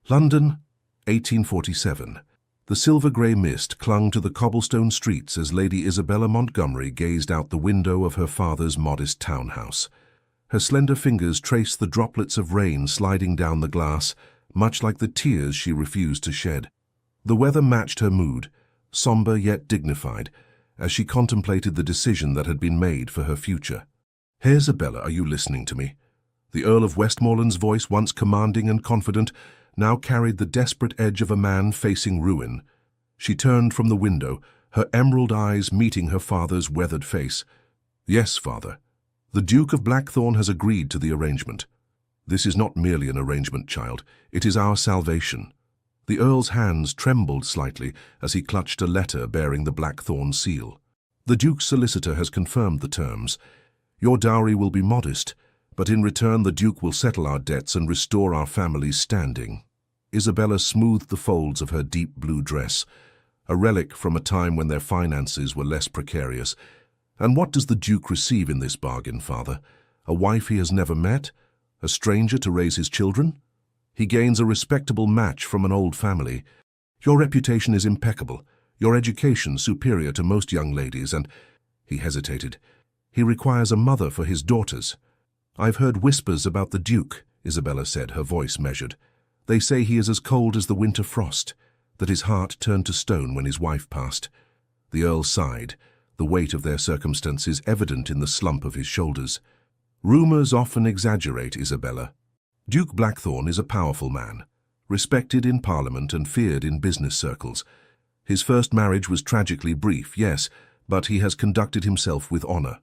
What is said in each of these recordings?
London, 1847. The silver-grey mist clung to the cobblestone streets as Lady Isabella Montgomery gazed out the window of her father's modest townhouse. Her slender fingers traced the droplets of rain sliding down the glass, much like the tears she refused to shed. The weather matched her mood, somber yet dignified, as she contemplated the decision that had been made for her future. "Hey, Isabella, are you listening to me?" The Earl of Westmoreland's voice, once commanding and confident, now carried the desperate edge of a man facing ruin. She turned from the window, her emerald eyes meeting her father's weathered face. "Yes, father. The Duke of Blackthorn has agreed to the arrangement. This is not merely an arrangement, child. It is our salvation." The Earl's hands trembled slightly as he clutched a letter bearing the Blackthorn seal. "The Duke's solicitor has confirmed the terms. Your dowry will be modest, but in return the Duke will settle our debts and restore our family's standing." Isabella smoothed the folds of her deep blue dress, a relic from a time when their finances were less precarious. "And what does the Duke receive in this bargain, father? A wife he has never met? A stranger to raise his children? He gains a respectable match from an old family. Your reputation is impeccable, your education superior to most young ladies, and—" He hesitated. "He requires a mother for his daughters." "I've heard whispers about the Duke," Isabella said, her voice measured. "They say he is as cold as the winter frost, that his heart turned to stone when his wife passed." The Earl sighed, the weight of their circumstances evident in the slump of his shoulders. "Rumors often exaggerate, Isabella. Duke Blackthorn is a powerful man, respected in Parliament and feared in business circles. His first marriage was tragically brief, yes, but he has conducted himself with honor."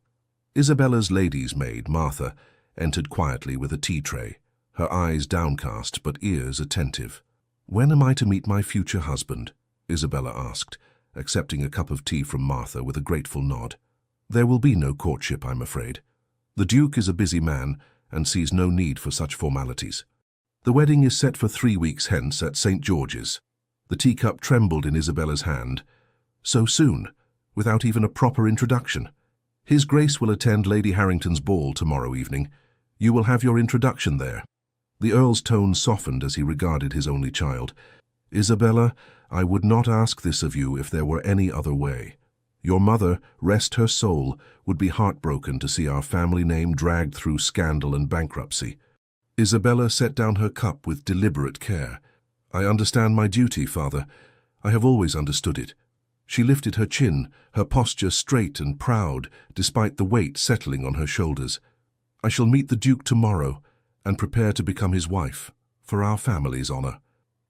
Isabella's lady's maid, Martha, entered quietly with a tea tray, her eyes downcast but ears attentive. "When am I to meet my future husband?" Isabella asked, accepting a cup of tea from Martha with a grateful nod. "There will be no courtship, I'm afraid. The Duke is a busy man and sees no need for such formalities. The wedding is set for 3 weeks hence at St. George's." The teacup trembled in Isabella's hand. "So soon, without even a proper introduction?" "His Grace will attend Lady Harrington's ball tomorrow evening. You will have your introduction there." The Earl's tone softened as he regarded his only child. "Isabella, I would not ask this of you if there were any other way. Your mother, rest her soul, would be heartbroken to see our family name dragged through scandal and bankruptcy." Isabella set down her cup with deliberate care. "I understand my duty, father. I have always understood it." She lifted her chin, her posture straight and proud, despite the weight settling on her shoulders. "I shall meet the Duke tomorrow and prepare to become his wife, for our family's honor."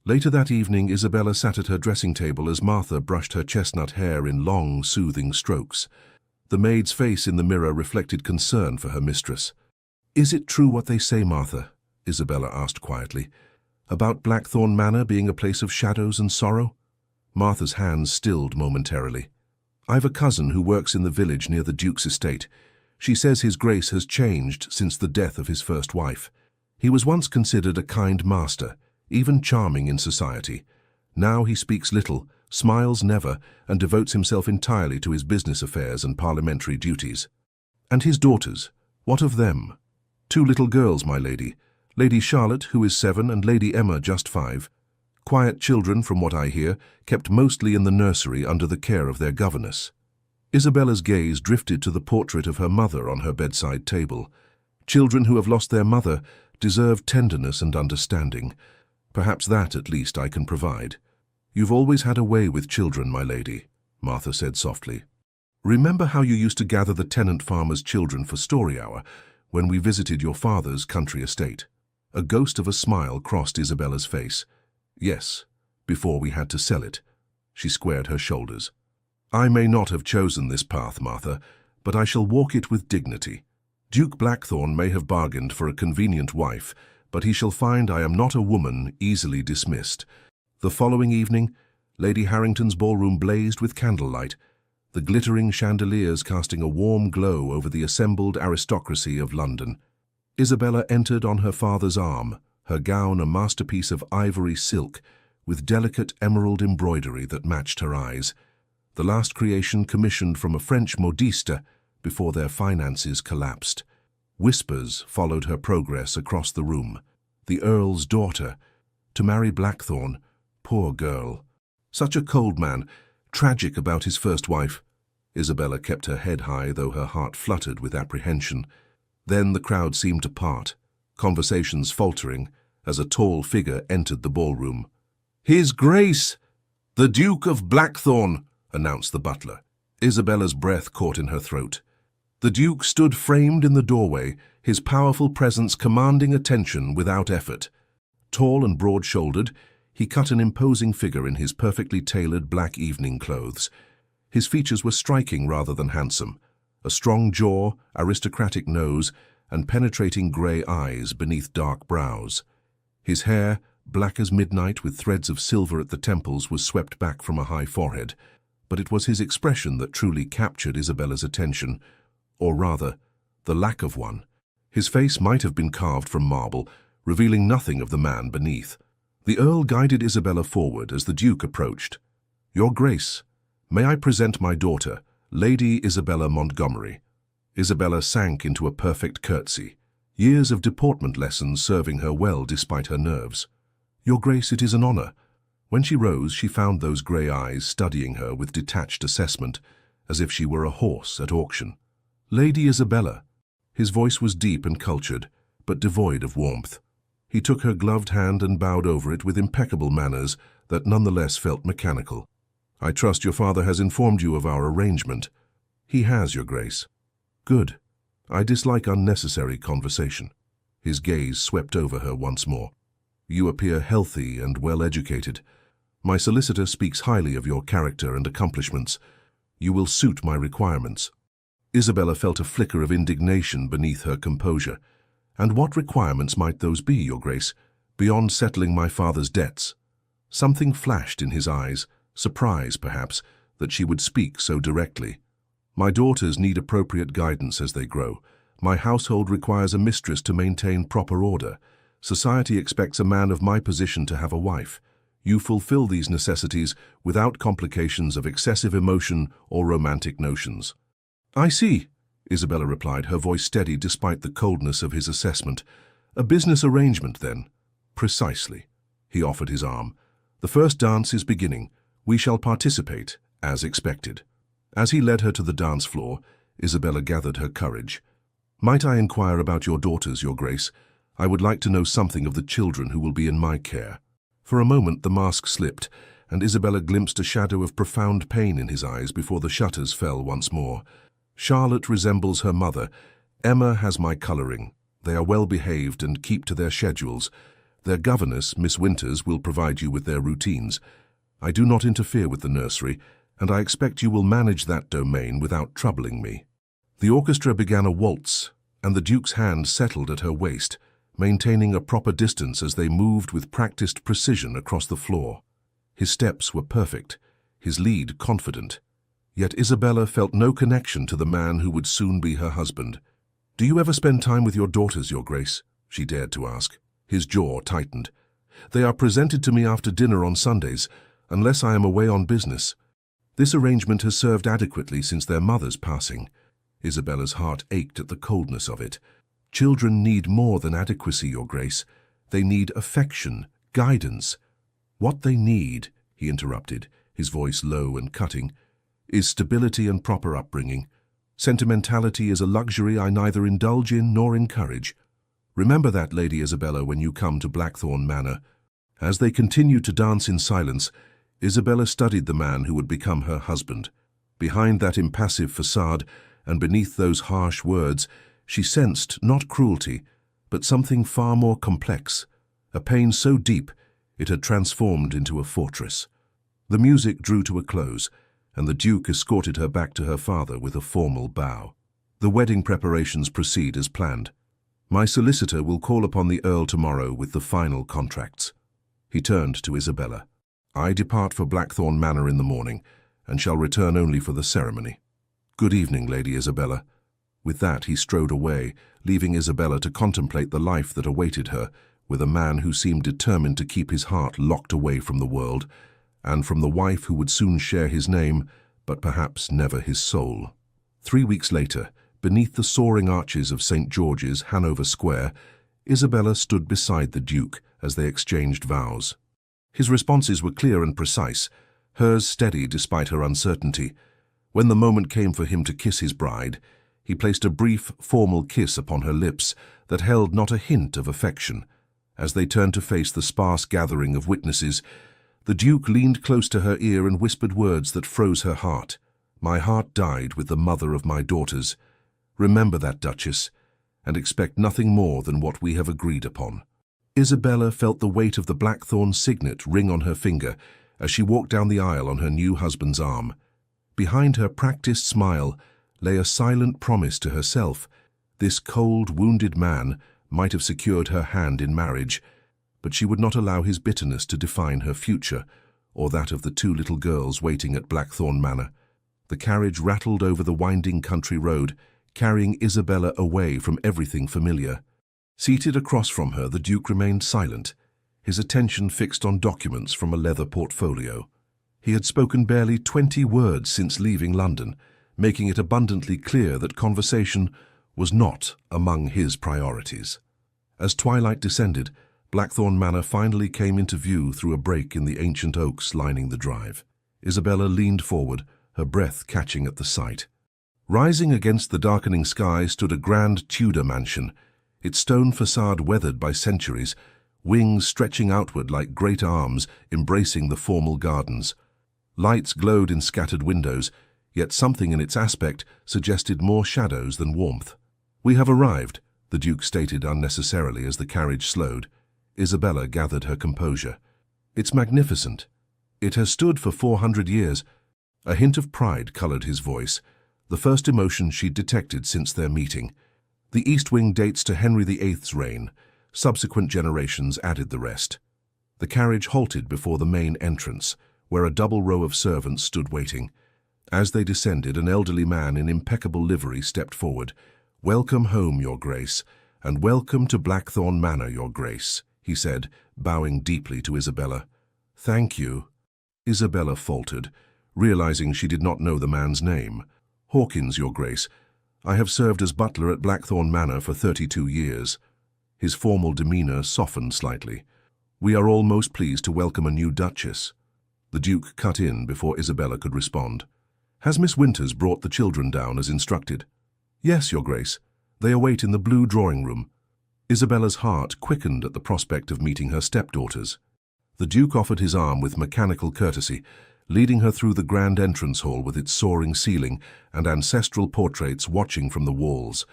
Later that evening, Isabella sat at her dressing table as Martha brushed her chestnut hair in long, soothing strokes. The maid's face in the mirror reflected concern for her mistress. "Is it true what they say, Martha?" Isabella asked quietly. "About Blackthorn Manor being a place of shadows and sorrow?" Martha's hands stilled momentarily. "I've a cousin who works in the village near the Duke's estate. She says his Grace has changed since the death of his first wife. He was once considered a kind master, even charming in society. Now he speaks little, smiles never, and devotes himself entirely to his business affairs and parliamentary duties." "And his daughters, what of them?" "2 little girls, my lady. Lady Charlotte, who is 7, and Lady Emma, just 5. Quiet children, from what I hear, kept mostly in the nursery under the care of their governess." Isabella's gaze drifted to the portrait of her mother on her bedside table. "Children who have lost their mother deserve tenderness and understanding. Perhaps that, at least, I can provide." "You've always had a way with children, my lady," Martha said softly. "Remember how you used to gather the tenant farmers' children for story hour when we visited your father's country estate?" A ghost of a smile crossed Isabella's face. "Yes, before we had to sell it." She squared her shoulders. "I may not have chosen this path, Martha, but I shall walk it with dignity. Duke Blackthorn may have bargained for a convenient wife, but he shall find I am not a woman easily dismissed." The following evening, Lady Harrington's ballroom blazed with candlelight, the glittering chandeliers casting a warm glow over the assembled aristocracy of London. Isabella entered on her father's arm, her gown a masterpiece of ivory silk, with delicate emerald embroidery that matched her eyes, the last creation commissioned from a French modiste before their finances collapsed. Whispers followed her progress across the room. The Earl's daughter, To marry Blackthorn. Poor girl. Such a cold man, tragic about his first wife. Isabella kept her head high, though her heart fluttered with apprehension. Then the crowd seemed to part, conversations faltering, as a tall figure entered the ballroom. "His Grace, the Duke of Blackthorn," announced the butler. Isabella's breath caught in her throat. The Duke stood framed in the doorway, his powerful presence commanding attention without effort. Tall and broad-shouldered, he cut an imposing figure in his perfectly tailored black evening clothes. His features were striking rather than handsome. A strong jaw, aristocratic nose, and penetrating grey eyes beneath dark brows. His hair, black as midnight with threads of silver at the temples, was swept back from a high forehead. But it was his expression that truly captured Isabella's attention, or rather, the lack of one. His face might have been carved from marble, revealing nothing of the man beneath. The Earl guided Isabella forward as the Duke approached. "Your Grace, may I present my daughter, Lady Isabella Montgomery?" Isabella sank into a perfect curtsy, years of deportment lessons serving her well despite her nerves. "Your Grace, it is an honor." When she rose, she found those grey eyes studying her with detached assessment, as if she were a horse at auction. "Lady Isabella." His voice was deep and cultured, but devoid of warmth. He took her gloved hand and bowed over it with impeccable manners that nonetheless felt mechanical. "I trust your father has informed you of our arrangement." "He has, Your Grace." "Good. I dislike unnecessary conversation." His gaze swept over her once more. "You appear healthy and well-educated. My solicitor speaks highly of your character and accomplishments. You will suit my requirements." Isabella felt a flicker of indignation beneath her composure. "And what requirements might those be, Your Grace, beyond settling my father's debts?" Something flashed in his eyes, surprise, perhaps, that she would speak so directly. "My daughters need appropriate guidance as they grow. My household requires a mistress to maintain proper order. Society expects a man of my position to have a wife. You fulfill these necessities without complications of excessive emotion or romantic notions." "I see," Isabella replied, her voice steady despite the coldness of his assessment. "A business arrangement, then?" "Precisely." He offered his arm. "The first dance is beginning. We shall participate, as expected." As he led her to the dance floor, Isabella gathered her courage. "Might I inquire about your daughters, Your Grace? I would like to know something of the children who will be in my care." For a moment the mask slipped, and Isabella glimpsed a shadow of profound pain in his eyes before the shutters fell once more. "Charlotte resembles her mother. Emma has my colouring. They are well behaved and keep to their schedules. Their governess, Miss Winters, will provide you with their routines. I do not interfere with the nursery, and I expect you will manage that domain without troubling me." The orchestra began a waltz, and the Duke's hand settled at her waist, maintaining a proper distance as they moved with practiced precision across the floor. His steps were perfect, his lead confident. Yet Isabella felt no connection to the man who would soon be her husband. "Do you ever spend time with your daughters, Your Grace?" she dared to ask. His jaw tightened. "They are presented to me after dinner on Sundays, unless I am away on business. This arrangement has served adequately since their mother's passing." Isabella's heart ached at the coldness of it. "Children need more than adequacy, Your Grace. They need affection, guidance." "What they need," he interrupted, his voice low and cutting, "is stability and proper upbringing. Sentimentality is a luxury I neither indulge in nor encourage. Remember that, Lady Isabella, when you come to Blackthorn Manor." As they continued to dance in silence, Isabella studied the man who would become her husband. Behind that impassive facade, and beneath those harsh words, she sensed not cruelty, but something far more complex, a pain so deep it had transformed into a fortress. The music drew to a close, and the Duke escorted her back to her father with a formal bow. "The wedding preparations proceed as planned. My solicitor will call upon the Earl tomorrow with the final contracts." He turned to Isabella. "I depart for Blackthorn Manor in the morning, and shall return only for the ceremony. Good evening, Lady Isabella." With that he strode away, leaving Isabella to contemplate the life that awaited her, with a man who seemed determined to keep his heart locked away from the world, and from the wife who would soon share his name, but perhaps never his soul. 3 weeks later, beneath the soaring arches of St. George's, Hanover Square, Isabella stood beside the Duke, as they exchanged vows. His responses were clear and precise, hers steady despite her uncertainty. When the moment came for him to kiss his bride, he placed a brief, formal kiss upon her lips that held not a hint of affection. As they turned to face the sparse gathering of witnesses, the Duke leaned close to her ear and whispered words that froze her heart. "My heart died with the mother of my daughters. Remember that, Duchess, and expect nothing more than what we have agreed upon." Isabella felt the weight of the blackthorn signet ring on her finger as she walked down the aisle on her new husband's arm. Behind her practiced smile lay a silent promise to herself. This cold, wounded man might have secured her hand in marriage, but she would not allow his bitterness to define her future or that of the two little girls waiting at Blackthorn Manor. The carriage rattled over the winding country road, carrying Isabella away from everything familiar. Seated across from her, the Duke remained silent, his attention fixed on documents from a leather portfolio. He had spoken barely 20 words since leaving London, making it abundantly clear that conversation was not among his priorities. As twilight descended, Blackthorn Manor finally came into view through a break in the ancient oaks lining the drive. Isabella leaned forward, her breath catching at the sight. Rising against the darkening sky stood a grand Tudor mansion, its stone facade weathered by centuries, wings stretching outward like great arms embracing the formal gardens. Lights glowed in scattered windows, yet something in its aspect suggested more shadows than warmth. "We have arrived," the Duke stated unnecessarily as the carriage slowed. Isabella gathered her composure. "It's magnificent. It has stood for 400 years. A hint of pride colored his voice, the first emotion she'd detected since their meeting. The East Wing dates to Henry VIII's reign. Subsequent generations added the rest. The carriage halted before the main entrance, where a double row of servants stood waiting. As they descended, an elderly man in impeccable livery stepped forward. "Welcome home, Your Grace, and welcome to Blackthorn Manor, Your Grace," he said, bowing deeply to Isabella. "Thank you," Isabella faltered, realizing she did not know the man's name. "Hawkins, Your Grace. I have served as butler at Blackthorn Manor for 32 years. His formal demeanor softened slightly. "We are all most pleased to welcome a new Duchess." The Duke cut in before Isabella could respond. "Has Miss Winters brought the children down as instructed?" "Yes, Your Grace. They await in the blue drawing-room." Isabella's heart quickened at the prospect of meeting her stepdaughters. The Duke offered his arm with mechanical courtesy, leading her through the grand entrance hall with its soaring ceiling and ancestral portraits watching from the walls.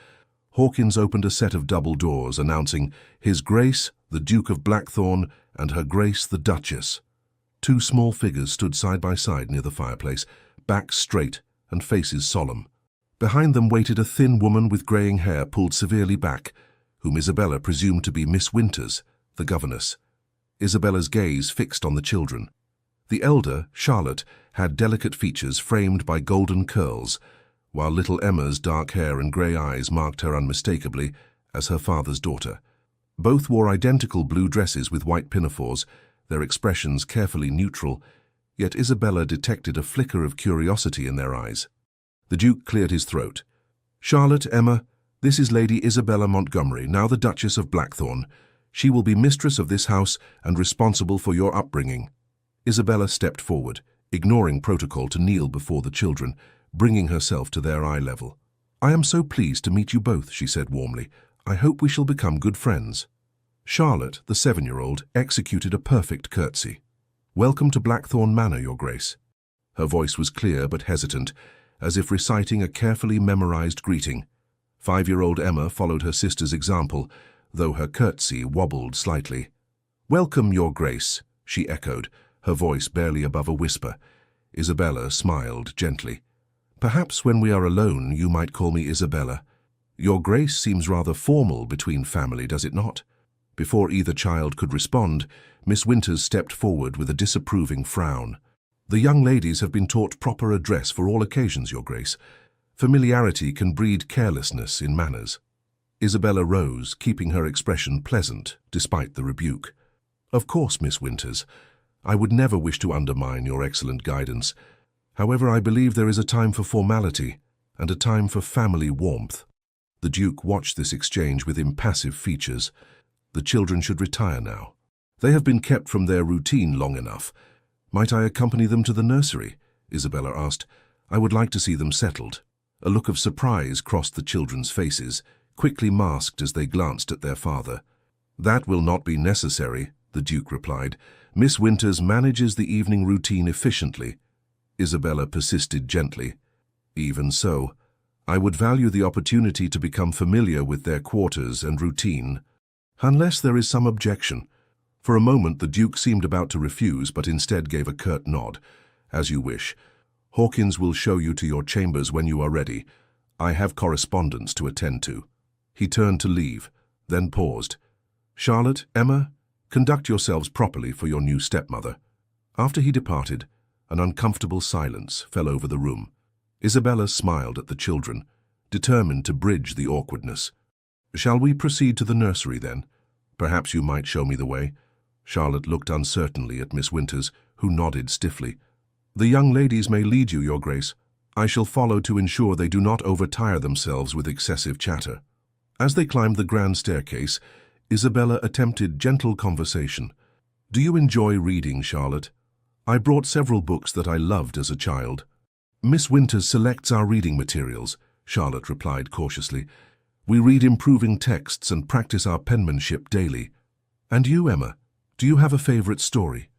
Hawkins opened a set of double doors, announcing, "His Grace, the Duke of Blackthorn, and Her Grace, the Duchess." Two small figures stood side by side near the fireplace, backs straight and faces solemn. Behind them waited a thin woman with greying hair pulled severely back, whom Isabella presumed to be Miss Winters, the governess. Isabella's gaze fixed on the children. The elder, Charlotte, had delicate features framed by golden curls, while little Emma's dark hair and grey eyes marked her unmistakably as her father's daughter. Both wore identical blue dresses with white pinafores, their expressions carefully neutral, yet Isabella detected a flicker of curiosity in their eyes. The Duke cleared his throat. "Charlotte, Emma, this is Lady Isabella Montgomery, now the Duchess of Blackthorn. She will be mistress of this house and responsible for your upbringing." Isabella stepped forward, ignoring protocol to kneel before the children, bringing herself to their eye level. "I am so pleased to meet you both," she said warmly. "I hope we shall become good friends." Charlotte, the 7-year-old, executed a perfect curtsy. "Welcome to Blackthorn Manor, Your Grace." Her voice was clear but hesitant, as if reciting a carefully memorized greeting. 5-year-old Emma followed her sister's example, though her curtsy wobbled slightly. "Welcome, Your Grace," she echoed, her voice barely above a whisper. Isabella smiled gently. "Perhaps when we are alone you might call me Isabella. Your Grace seems rather formal between family, does it not?" Before either child could respond, Miss Winters stepped forward with a disapproving frown. "The young ladies have been taught proper address for all occasions, Your Grace. Familiarity can breed carelessness in manners." Isabella rose, keeping her expression pleasant, despite the rebuke. "Of course, Miss Winters. I would never wish to undermine your excellent guidance. However, I believe there is a time for formality and a time for family warmth." The Duke watched this exchange with impassive features. The children should retire now. They have been kept from their routine long enough. Might I accompany them to the nursery? Isabella asked. I would like to see them settled. A look of surprise crossed the children's faces, quickly masked as they glanced at their father. That will not be necessary, the Duke replied. Miss Winters manages the evening routine efficiently. Isabella persisted gently. Even so, I would value the opportunity to become familiar with their quarters and routine. Unless there is some objection. For a moment the Duke seemed about to refuse, but instead gave a curt nod. As you wish. Hawkins will show you to your chambers when you are ready. I have correspondence to attend to. He turned to leave, then paused. Charlotte, Emma, conduct yourselves properly for your new stepmother. After he departed, an uncomfortable silence fell over the room. Isabella smiled at the children, determined to bridge the awkwardness. Shall we proceed to the nursery then? Perhaps you might show me the way. Charlotte looked uncertainly at Miss Winters, who nodded stiffly. The young ladies may lead you, Your Grace. I shall follow to ensure they do not overtire themselves with excessive chatter. As they climbed the grand staircase, Isabella attempted gentle conversation. Do you enjoy reading, Charlotte? I brought several books that I loved as a child. Miss Winters selects our reading materials, Charlotte replied cautiously. We read improving texts and practice our penmanship daily. And you, Emma, do you have a favorite story?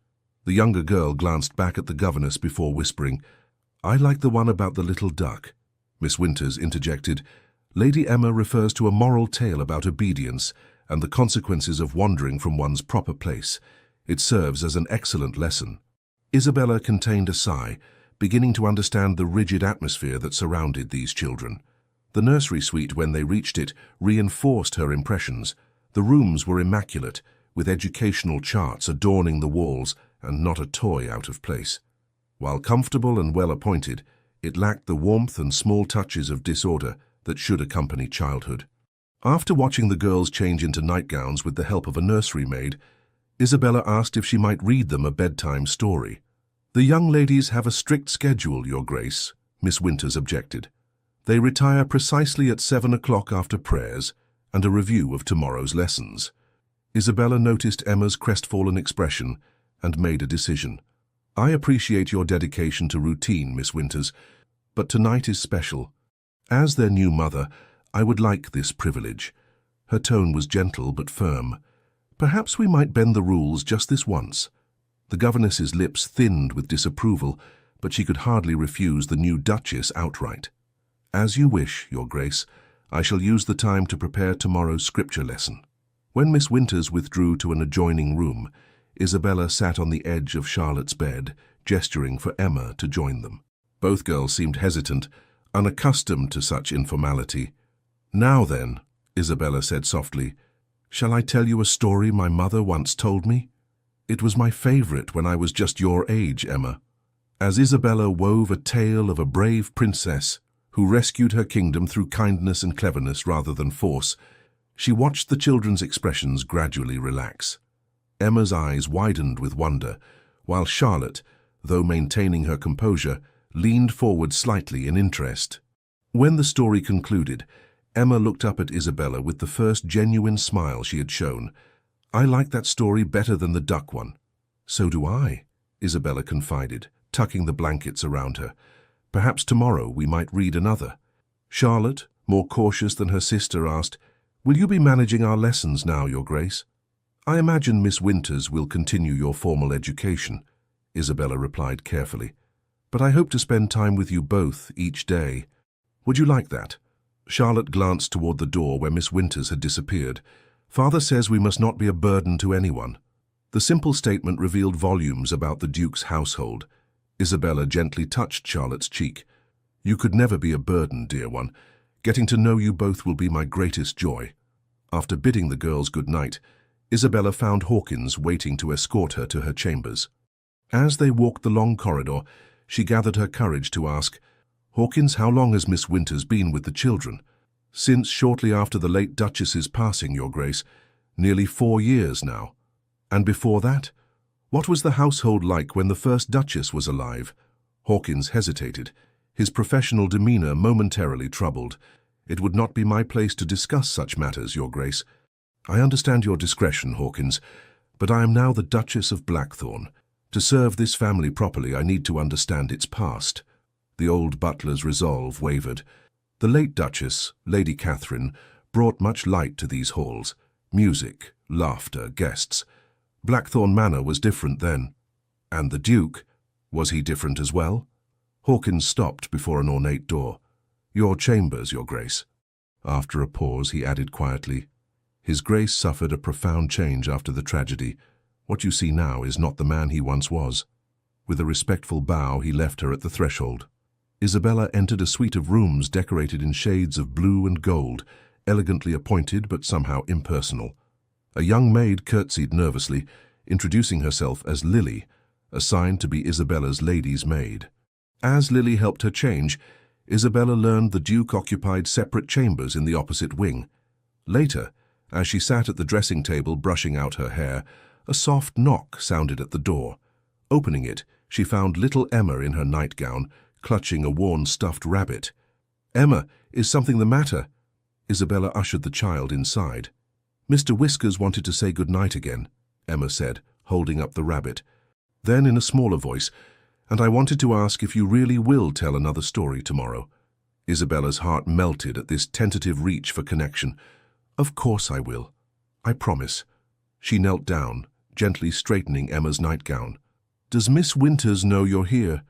The younger girl glanced back at the governess before whispering, I like the one about the little duck. Miss Winters interjected, Lady Emma refers to a moral tale about obedience and the consequences of wandering from one's proper place. It serves as an excellent lesson. Isabella contained a sigh, beginning to understand the rigid atmosphere that surrounded these children. The nursery suite, when they reached it, reinforced her impressions. The rooms were immaculate, with educational charts adorning the walls and not a toy out of place. While comfortable and well-appointed, it lacked the warmth and small touches of disorder that should accompany childhood. After watching the girls change into nightgowns with the help of a nursery maid, Isabella asked if she might read them a bedtime story. The young ladies have a strict schedule, Your Grace, Miss Winters objected. They retire precisely at 7 o'clock after prayers and a review of tomorrow's lessons. Isabella noticed Emma's crestfallen expression and made a decision. I appreciate your dedication to routine, Miss Winters, but tonight is special. As their new mother, I would like this privilege. Her tone was gentle but firm. Perhaps we might bend the rules just this once. The governess's lips thinned with disapproval, but she could hardly refuse the new duchess outright. As you wish, Your Grace. I shall use the time to prepare tomorrow's scripture lesson. When Miss Winters withdrew to an adjoining room, Isabella sat on the edge of Charlotte's bed, gesturing for Emma to join them. Both girls seemed hesitant, unaccustomed to such informality. Now then, Isabella said softly, shall I tell you a story my mother once told me? It was my favorite when I was just your age, Emma. As Isabella wove a tale of a brave princess who rescued her kingdom through kindness and cleverness rather than force, she watched the children's expressions gradually relax. Emma's eyes widened with wonder, while Charlotte, though maintaining her composure, leaned forward slightly in interest. When the story concluded, Emma looked up at Isabella with the first genuine smile she had shown. I like that story better than the duck one. So do I, Isabella confided, tucking the blankets around her. Perhaps tomorrow we might read another. Charlotte, more cautious than her sister, asked, will you be managing our lessons now, Your Grace? I imagine Miss Winters will continue your formal education, Isabella replied carefully. But I hope to spend time with you both each day. Would you like that? Charlotte glanced toward the door where Miss Winters had disappeared. Father says we must not be a burden to anyone. The simple statement revealed volumes about the Duke's household. Isabella gently touched Charlotte's cheek. You could never be a burden, dear one. Getting to know you both will be my greatest joy. After bidding the girls good night, Isabella found Hawkins waiting to escort her to her chambers. As they walked the long corridor, she gathered her courage to ask, Hawkins, how long has Miss Winters been with the children? Since shortly after the late Duchess's passing, Your Grace. Nearly 4 years now. And before that? What was the household like when the first Duchess was alive? Hawkins hesitated, his professional demeanor momentarily troubled. It would not be my place to discuss such matters, Your Grace. I understand your discretion, Hawkins, But I am now the Duchess of Blackthorn. To serve this family properly, I need to understand its past. The old butler's resolve wavered. The late Duchess, Lady Catherine, brought much light to these halls. Music, laughter, guests. Blackthorn Manor was different then. And the Duke, was he different as well? Hawkins stopped before an ornate door. Your chambers, Your Grace. After a pause, he added quietly, His Grace suffered a profound change after the tragedy. What you see now is not the man he once was. With a respectful bow, he left her at the threshold. Isabella entered a suite of rooms decorated in shades of blue and gold, elegantly appointed but somehow impersonal. A young maid curtsied nervously, introducing herself as Lily, assigned to be Isabella's lady's maid. As Lily helped her change, Isabella learned the Duke occupied separate chambers in the opposite wing. Later, as she sat at the dressing table brushing out her hair, a soft knock sounded at the door. Opening it, she found little Emma in her nightgown, clutching a worn stuffed rabbit. Emma, is something the matter? Isabella ushered the child inside. Mr. Whiskers wanted to say good night again, Emma said, holding up the rabbit. Then in a smaller voice, and I wanted to ask if you really will tell another story tomorrow. Isabella's heart melted at this tentative reach for connection. Of course I will. I promise. She knelt down, gently straightening Emma's nightgown. Does Miss Winters know you're here?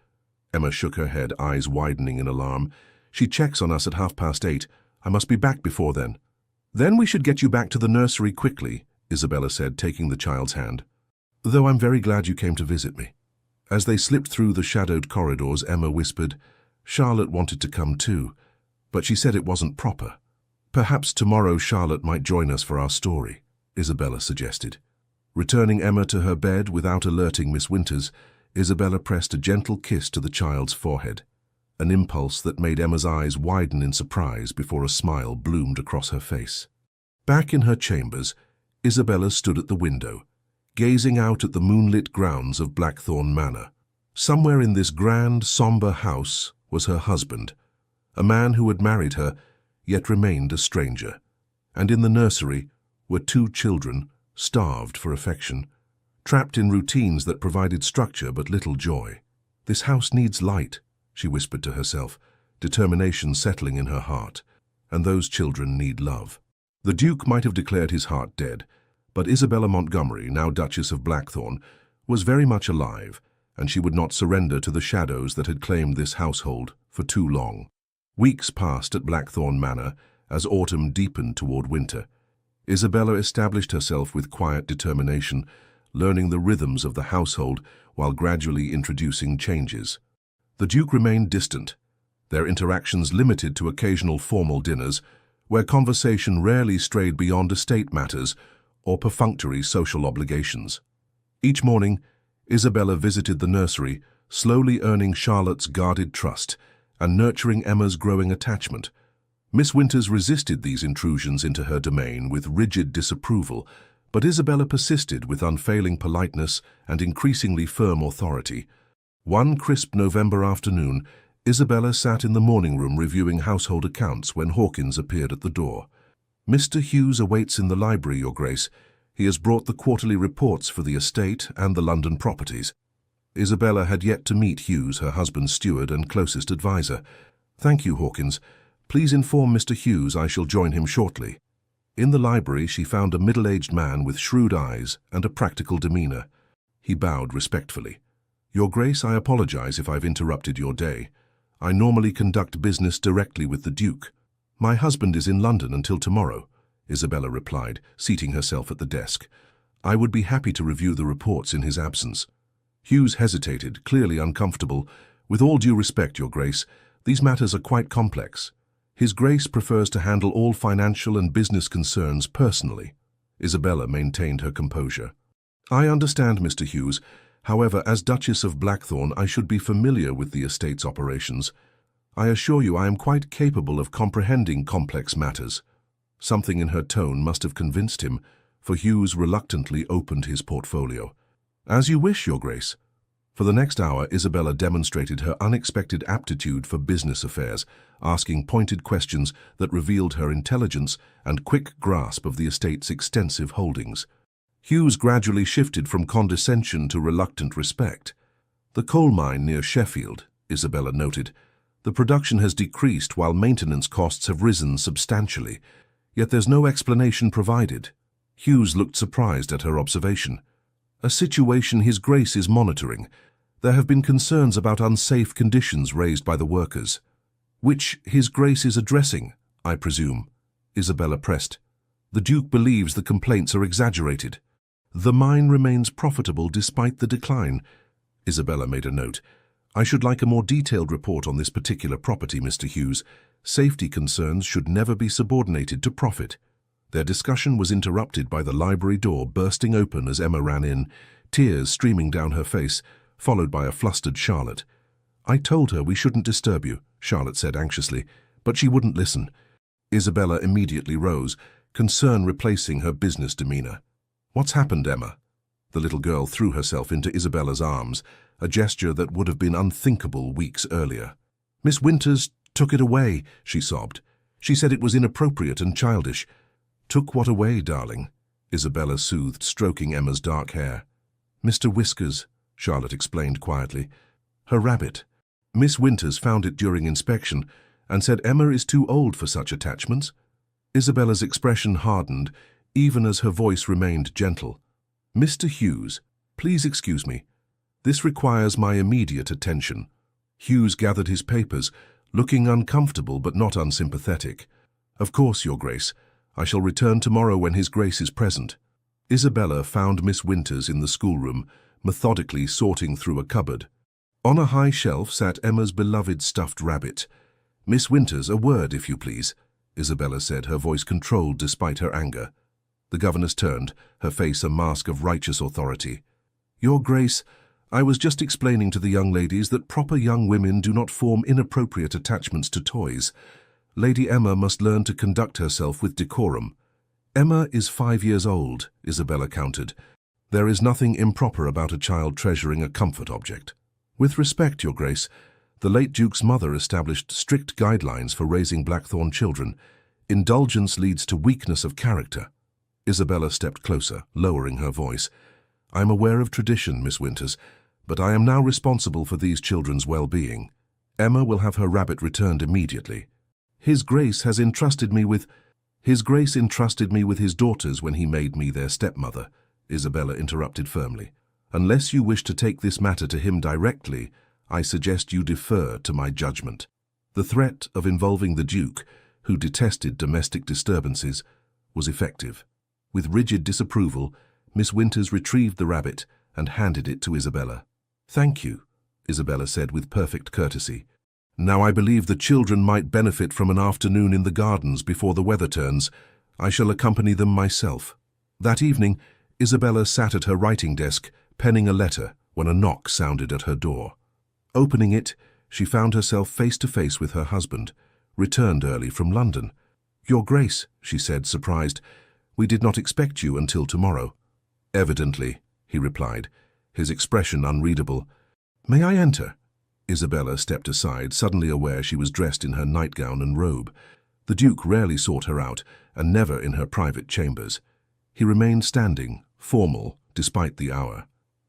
Emma shook her head, eyes widening in alarm. She checks on us at 8:30. I must be back before then. Then we should get you back to the nursery quickly, Isabella said, taking the child's hand. Though I'm very glad you came to visit me. As they slipped through the shadowed corridors, Emma whispered, Charlotte wanted to come too, but she said it wasn't proper. Perhaps tomorrow Charlotte might join us for our story, Isabella suggested. Returning Emma to her bed without alerting Miss Winters, Isabella pressed a gentle kiss to the child's forehead, an impulse that made Emma's eyes widen in surprise before a smile bloomed across her face. Back in her chambers, Isabella stood at the window, gazing out at the moonlit grounds of Blackthorn Manor. Somewhere in this grand, sombre house was her husband, a man who had married her, yet remained a stranger. And in the nursery were 2 children, starved for affection, trapped in routines that provided structure but little joy. This house needs light, she whispered to herself, determination settling in her heart, and those children need love. The Duke might have declared his heart dead, but Isabella Montgomery, now Duchess of Blackthorn, was very much alive, and she would not surrender to the shadows that had claimed this household for too long. Weeks passed at Blackthorn Manor as autumn deepened toward winter. Isabella established herself with quiet determination, learning the rhythms of the household while gradually introducing changes. The Duke remained distant, their interactions limited to occasional formal dinners, where conversation rarely strayed beyond estate matters or perfunctory social obligations. Each morning, Isabella visited the nursery, slowly earning Charlotte's guarded trust and nurturing Emma's growing attachment. Miss Winters resisted these intrusions into her domain with rigid disapproval, but Isabella persisted with unfailing politeness and increasingly firm authority. One crisp November afternoon, Isabella sat in the morning room reviewing household accounts when Hawkins appeared at the door. Mr. Hughes awaits in the library, Your Grace. He has brought the quarterly reports for the estate and the London properties. Isabella had yet to meet Hughes, her husband's steward and closest adviser. Thank you, Hawkins. Please inform Mr. Hughes I shall join him shortly. In the library, she found a middle-aged man with shrewd eyes and a practical demeanor. He bowed respectfully. Your Grace, I apologize if I've interrupted your day. I normally conduct business directly with the Duke. My husband is in London until tomorrow, Isabella replied, seating herself at the desk. I would be happy to review the reports in his absence. Hughes hesitated, clearly uncomfortable. With all due respect, Your Grace, these matters are quite complex. His Grace prefers to handle all financial and business concerns personally. Isabella maintained her composure. I understand, Mr. Hughes. However, as Duchess of Blackthorn, I should be familiar with the estate's operations. I assure you I am quite capable of comprehending complex matters. Something in her tone must have convinced him, for Hughes reluctantly opened his portfolio. As you wish, Your Grace. For the next hour, Isabella demonstrated her unexpected aptitude for business affairs, asking pointed questions that revealed her intelligence and quick grasp of the estate's extensive holdings. Hughes gradually shifted from condescension to reluctant respect. The coal mine near Sheffield, Isabella noted. The production has decreased while maintenance costs have risen substantially, yet there's no explanation provided. Hughes looked surprised at her observation. A situation His Grace is monitoring. There have been concerns about unsafe conditions raised by the workers. Which His Grace is addressing, I presume, Isabella pressed. The Duke believes the complaints are exaggerated. The mine remains profitable despite the decline. Isabella made a note. I should like a more detailed report on this particular property, Mr. Hughes. Safety concerns should never be subordinated to profit. Their discussion was interrupted by the library door bursting open as Emma ran in, tears streaming down her face, followed by a flustered Charlotte. I told her we shouldn't disturb you, Charlotte said anxiously, but she wouldn't listen. Isabella immediately rose, concern replacing her business demeanor. What's happened, Emma? The little girl threw herself into Isabella's arms, a gesture that would have been unthinkable weeks earlier. Miss Winters took it away, she sobbed. She said it was inappropriate and childish. Took what away, darling? Isabella soothed, stroking Emma's dark hair. Mr. Whiskers, Charlotte explained quietly. Her rabbit. Miss Winters found it during inspection and said Emma is too old for such attachments. Isabella's expression hardened, even as her voice remained gentle. Mr. Hughes, please excuse me. This requires my immediate attention. Hughes gathered his papers, looking uncomfortable but not unsympathetic. Of course, Your Grace. I shall return tomorrow when His Grace is present. Isabella found Miss Winters in the schoolroom, methodically sorting through a cupboard. On a high shelf sat Emma's beloved stuffed rabbit. Miss Winters, a word, if you please, Isabella said, her voice controlled despite her anger. The governess turned, her face a mask of righteous authority. Your Grace, I was just explaining to the young ladies that proper young women do not form inappropriate attachments to toys. Lady Emma must learn to conduct herself with decorum. Emma is 5 years old, Isabella countered. There is nothing improper about a child treasuring a comfort object. With respect, Your Grace, the late Duke's mother established strict guidelines for raising Blackthorn children. Indulgence leads to weakness of character. Isabella stepped closer, lowering her voice. I am aware of tradition, Miss Winters, but I am now responsible for these children's well-being. Emma will have her rabbit returned immediately. His Grace entrusted me with his daughters when he made me their stepmother, Isabella interrupted firmly. Unless you wish to take this matter to him directly, I suggest you defer to my judgment. The threat of involving the Duke, who detested domestic disturbances, was effective. With rigid disapproval, Miss Winters retrieved the rabbit and handed it to Isabella. Thank you, Isabella said with perfect courtesy. Now I believe the children might benefit from an afternoon in the gardens before the weather turns. I shall accompany them myself. That evening, Isabella sat at her writing desk, penning a letter, when a knock sounded at her door. Opening it, she found herself face to face with her husband, returned early from London. Your Grace, she said, surprised, we did not expect you until tomorrow. Evidently, he replied, his expression unreadable. May I enter? Isabella stepped aside, suddenly aware she was dressed in her nightgown and robe. The Duke rarely sought her out, and never in her private chambers. He remained standing, formal, despite the hour.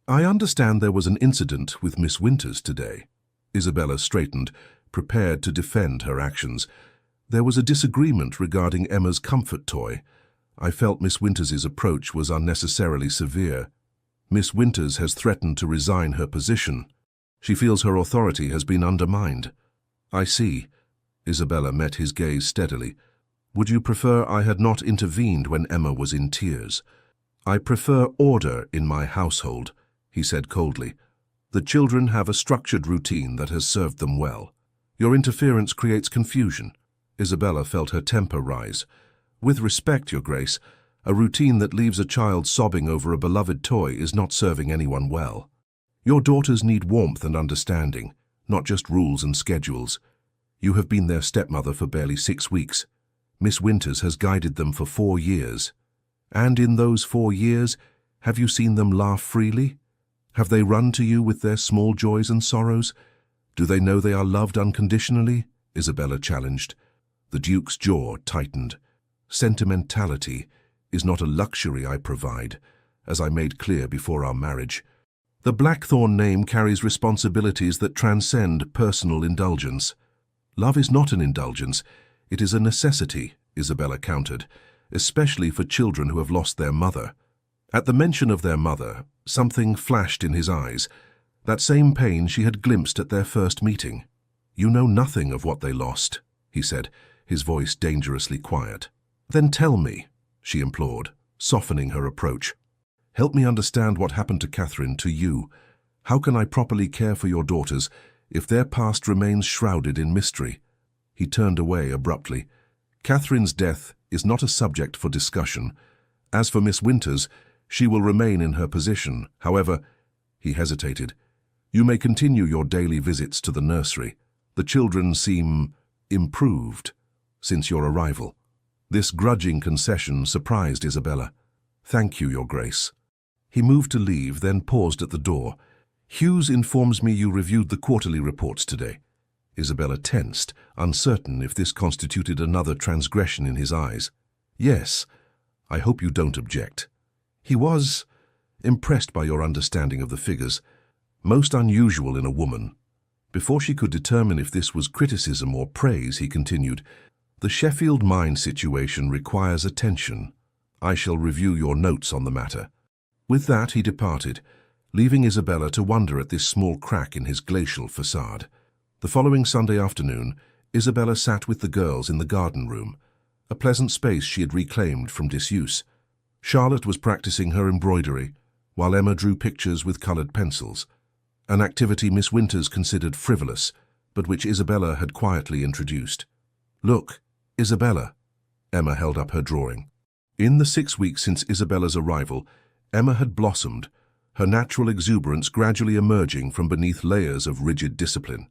I understand there was an incident with Miss Winters today. Isabella straightened, prepared to defend her actions. There was a disagreement regarding Emma's comfort toy. I felt Miss Winters's approach was unnecessarily severe. Miss Winters has threatened to resign her position. She feels her authority has been undermined. I see. Isabella met his gaze steadily. Would you prefer I had not intervened when Emma was in tears? I prefer order in my household, he said coldly. The children have a structured routine that has served them well. Your interference creates confusion. Isabella felt her temper rise. With respect, Your Grace, a routine that leaves a child sobbing over a beloved toy is not serving anyone well. Your daughters need warmth and understanding, not just rules and schedules. You have been their stepmother for barely 6 weeks. Miss Winters has guided them for 4 years. And in those 4 years, have you seen them laugh freely? Have they run to you with their small joys and sorrows? Do they know they are loved unconditionally? Isabella challenged. The Duke's jaw tightened. Sentimentality is not a luxury I provide. as I made clear before our marriage. The Blackthorn name carries responsibilities that transcend personal indulgence. Love is not an indulgence, it is a necessity, Isabella countered, especially for children who have lost their mother. At the mention of their mother, something flashed in his eyes, that same pain she had glimpsed at their first meeting. "You know nothing of what they lost," he said, his voice dangerously quiet. "Then tell me," she implored, softening her approach. "Help me understand what happened to Catherine, to you. How can I properly care for your daughters if their past remains shrouded in mystery?" He turned away abruptly. "Catherine's death is not a subject for discussion. As for Miss Winters, she will remain in her position. However," he hesitated, "you may continue your daily visits to the nursery. The children seem improved since your arrival." This grudging concession surprised Isabella. "Thank you, Your Grace." He moved to leave, then paused at the door. "Hughes informs me you reviewed the quarterly reports today." Isabella tensed, uncertain if this constituted another transgression in his eyes. "Yes, I hope you don't object." He was impressed by your understanding of the figures. Most unusual in a woman. Before she could determine if this was criticism or praise, he continued, "The Sheffield mine situation requires attention. I shall review your notes on the matter." With that, he departed, leaving Isabella to wonder at this small crack in his glacial facade. The following Sunday afternoon, Isabella sat with the girls in the garden room, a pleasant space she had reclaimed from disuse. Charlotte was practicing her embroidery, while Emma drew pictures with coloured pencils, an activity Miss Winters considered frivolous, but which Isabella had quietly introduced. "Look, Isabella." Emma held up her drawing. In the 6 weeks since Isabella's arrival, Emma had blossomed, her natural exuberance gradually emerging from beneath layers of rigid discipline.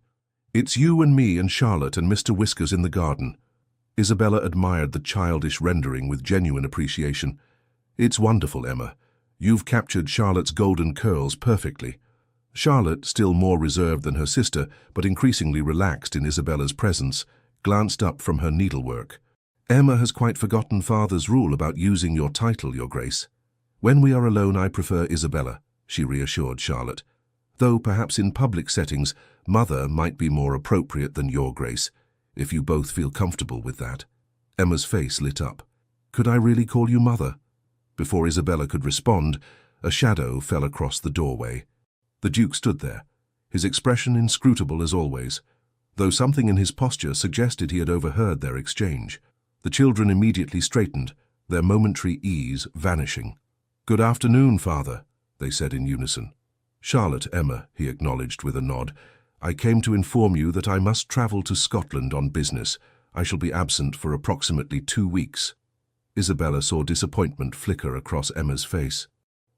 "It's you and me and Charlotte and Mr. Whiskers in the garden." Isabella admired the childish rendering with genuine appreciation. "It's wonderful, Emma. You've captured Charlotte's golden curls perfectly." Charlotte, still more reserved than her sister, but increasingly relaxed in Isabella's presence, glanced up from her needlework. "Emma has quite forgotten Father's rule about using your title, Your Grace. When we are alone, I prefer Isabella," she reassured Charlotte. "Though perhaps in public settings, Mother might be more appropriate than Your Grace, if you both feel comfortable with that." Emma's face lit up. "Could I really call you Mother?" Before Isabella could respond, a shadow fell across the doorway. The Duke stood there, his expression inscrutable as always, though something in his posture suggested he had overheard their exchange. The children immediately straightened, their momentary ease vanishing. "Good afternoon, Father," they said in unison. "Charlotte, Emma," he acknowledged with a nod, "I came to inform you that I must travel to Scotland on business. I shall be absent for approximately 2 weeks." Isabella saw disappointment flicker across Emma's face.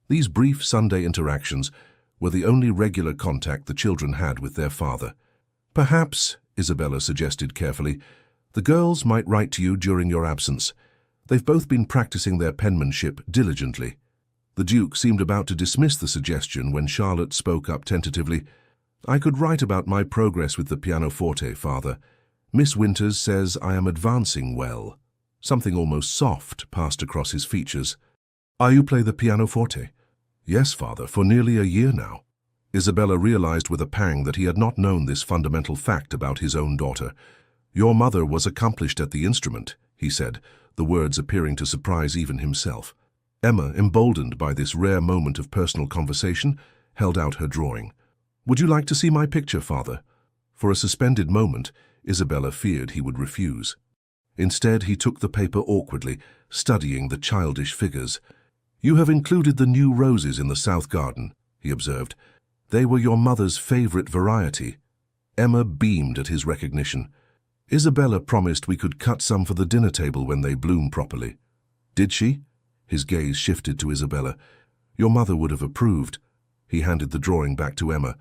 These brief Sunday interactions were the only regular contact the children had with their father. "Perhaps," Isabella suggested carefully, "the girls might write to you during your absence. They've both been practicing their penmanship diligently." The Duke seemed about to dismiss the suggestion when Charlotte spoke up tentatively. "I could write about my progress with the pianoforte, Father. Miss Winters says I am advancing well." Something almost soft passed across his features. "Are you play the pianoforte?" "Yes, Father, for nearly a year now." Isabella realized with a pang that he had not known this fundamental fact about his own daughter. "Your mother was accomplished at the instrument," he said, the words appearing to surprise even himself. Emma, emboldened by this rare moment of personal conversation, held out her drawing. "Would you like to see my picture, Father?" For a suspended moment, Isabella feared he would refuse. Instead, he took the paper awkwardly, studying the childish figures. "You have included the new roses in the south garden," he observed. "They were your mother's favorite variety." Emma beamed at his recognition. "Isabella promised we could cut some for the dinner table when they bloom properly." "Did she?" His gaze shifted to Isabella. "Your mother would have approved." He handed the drawing back to Emma.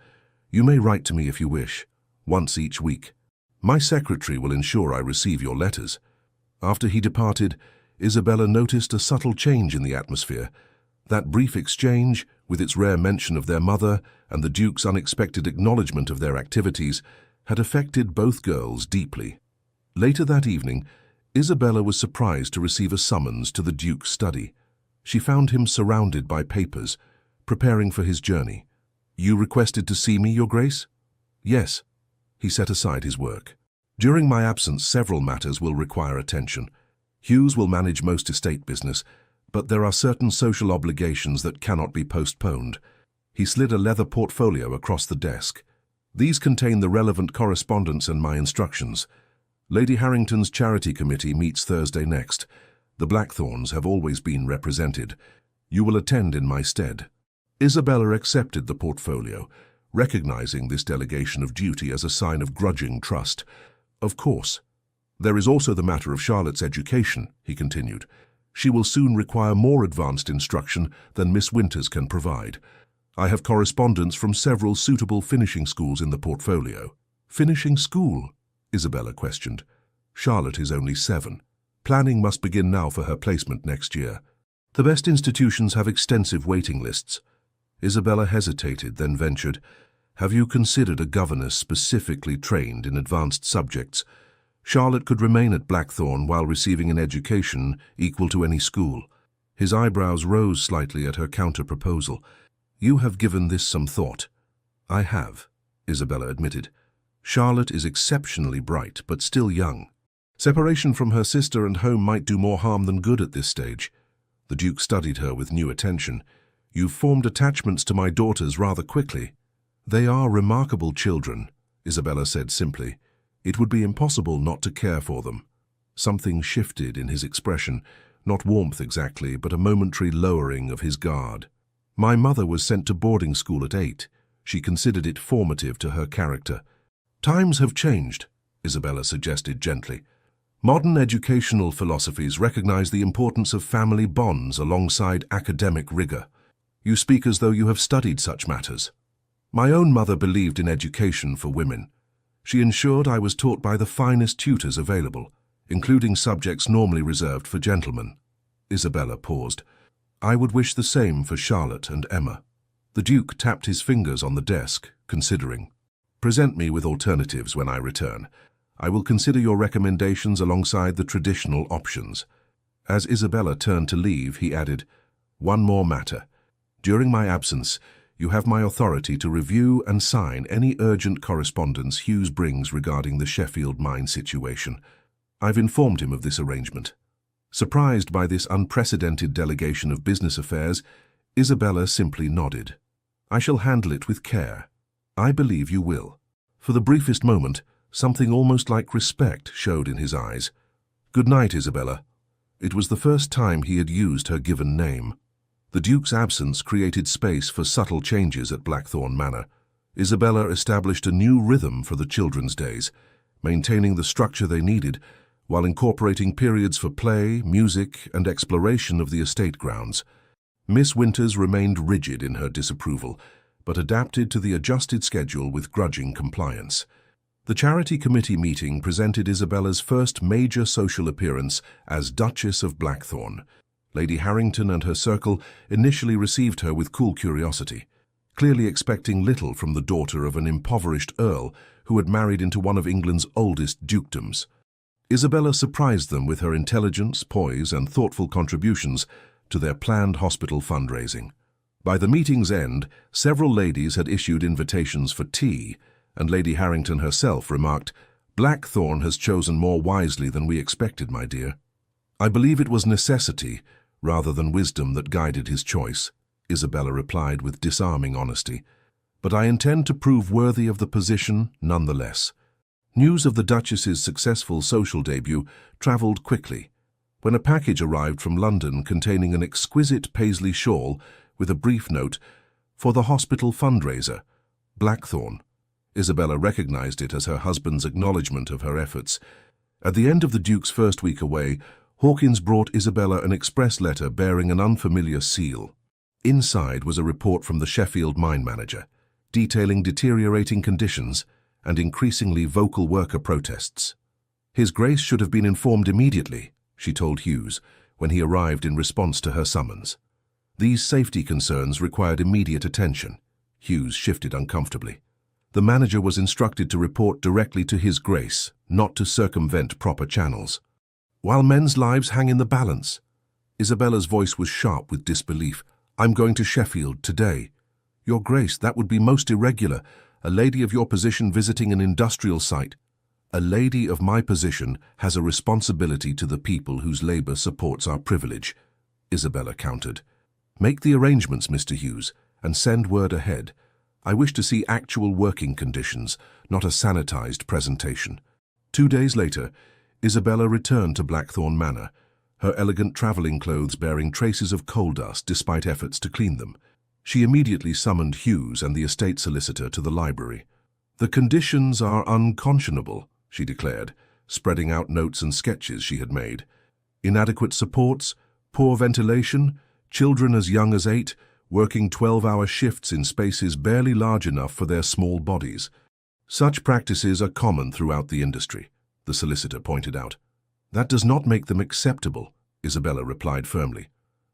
"You may write to me if you wish, once each week. My secretary will ensure I receive your letters." After he departed, Isabella noticed a subtle change in the atmosphere. That brief exchange, with its rare mention of their mother and the Duke's unexpected acknowledgement of their activities, had affected both girls deeply. Later that evening, Isabella was surprised to receive a summons to the Duke's study. She found him surrounded by papers, preparing for his journey. "You requested to see me, Your Grace?" "Yes." He set aside his work. "During my absence, several matters will require attention. Hughes will manage most estate business, but there are certain social obligations that cannot be postponed." He slid a leather portfolio across the desk. "These contain the relevant correspondence and my instructions. Lady Harrington's charity committee meets Thursday next. The Blackthorns have always been represented. You will attend in my stead." Isabella accepted the portfolio, recognizing this delegation of duty as a sign of grudging trust. "Of course. There is also the matter of Charlotte's education," he continued. "She will soon require more advanced instruction than Miss Winters can provide. I have correspondence from several suitable finishing schools in the portfolio." "Finishing school?" Isabella questioned. "Charlotte is only 7. Planning must begin now for her placement next year. The best institutions have extensive waiting lists." Isabella hesitated, then ventured, "Have you considered a governess specifically trained in advanced subjects? Charlotte could remain at Blackthorn while receiving an education equal to any school." His eyebrows rose slightly at her counter-proposal. "You have given this some thought." "I have," Isabella admitted. "Charlotte is exceptionally bright, but still young. Separation from her sister and home might do more harm than good at this stage." The Duke studied her with new attention. "You've formed attachments to my daughters rather quickly." "They are remarkable children," Isabella said simply. "It would be impossible not to care for them." Something shifted in his expression, not warmth exactly, but a momentary lowering of his guard. "My mother was sent to boarding school at 8. She considered it formative to her character." "Times have changed," Isabella suggested gently. "Modern educational philosophies recognize the importance of family bonds alongside academic rigor. You speak as though you have studied such matters." "My own mother believed in education for women. She ensured I was taught by the finest tutors available, including subjects normally reserved for gentlemen." Isabella paused. "I would wish the same for Charlotte and Emma." The Duke tapped his fingers on the desk, considering. "Present me with alternatives when I return. I will consider your recommendations alongside the traditional options." As Isabella turned to leave, he added, "One more matter. During my absence, you have my authority to review and sign any urgent correspondence Hughes brings regarding the Sheffield mine situation. I've informed him of this arrangement." Surprised by this unprecedented delegation of business affairs, Isabella simply nodded. "I shall handle it with care." "I believe you will." For the briefest moment, something almost like respect showed in his eyes. "Good night, Isabella." It was the first time he had used her given name. The Duke's absence created space for subtle changes at Blackthorn Manor. Isabella established a new rhythm for the children's days, maintaining the structure they needed, while incorporating periods for play, music, and exploration of the estate grounds. Miss Winters remained rigid in her disapproval, but adapted to the adjusted schedule with grudging compliance. The charity committee meeting presented Isabella's first major social appearance as Duchess of Blackthorn. Lady Harrington and her circle initially received her with cool curiosity, clearly expecting little from the daughter of an impoverished earl who had married into one of England's oldest dukedoms. Isabella surprised them with her intelligence, poise, and thoughtful contributions to their planned hospital fundraising. By the meeting's end, several ladies had issued invitations for tea, and Lady Harrington herself remarked, "Blackthorn has chosen more wisely than we expected, my dear." "I believe it was necessity, rather than wisdom, that guided his choice," Isabella replied with disarming honesty. "But I intend to prove worthy of the position nonetheless." News of the Duchess's successful social debut travelled quickly. When a package arrived from London containing an exquisite paisley shawl with a brief note, "For the hospital fundraiser, Blackthorn," Isabella recognized it as her husband's acknowledgement of her efforts. At the end of the Duke's first week away, Hawkins brought Isabella an express letter bearing an unfamiliar seal. Inside was a report from the Sheffield mine manager, detailing deteriorating conditions and increasingly vocal worker protests. "His Grace should have been informed immediately," she told Hughes, when he arrived in response to her summons. These safety concerns required immediate attention. Hughes shifted uncomfortably. The manager was instructed to report directly to His Grace, not to circumvent proper channels. "While men's lives hang in the balance," Isabella's voice was sharp with disbelief. "I'm going to Sheffield today." "Your Grace, that would be most irregular. A lady of your position visiting an industrial site." "A lady of my position has a responsibility to the people whose labor supports our privilege," Isabella countered. "Make the arrangements, Mr. Hughes, and send word ahead. I wish to see actual working conditions, not a sanitized presentation." 2 days later, Isabella returned to Blackthorn Manor, her elegant traveling clothes bearing traces of coal dust despite efforts to clean them. She immediately summoned Hughes and the estate solicitor to the library. "The conditions are unconscionable," she declared, spreading out notes and sketches she had made. "Inadequate supports, poor ventilation, children as young as 8, working 12-hour shifts in spaces barely large enough for their small bodies. Such practices are common throughout the industry," the solicitor pointed out. "That does not make them acceptable," Isabella replied firmly.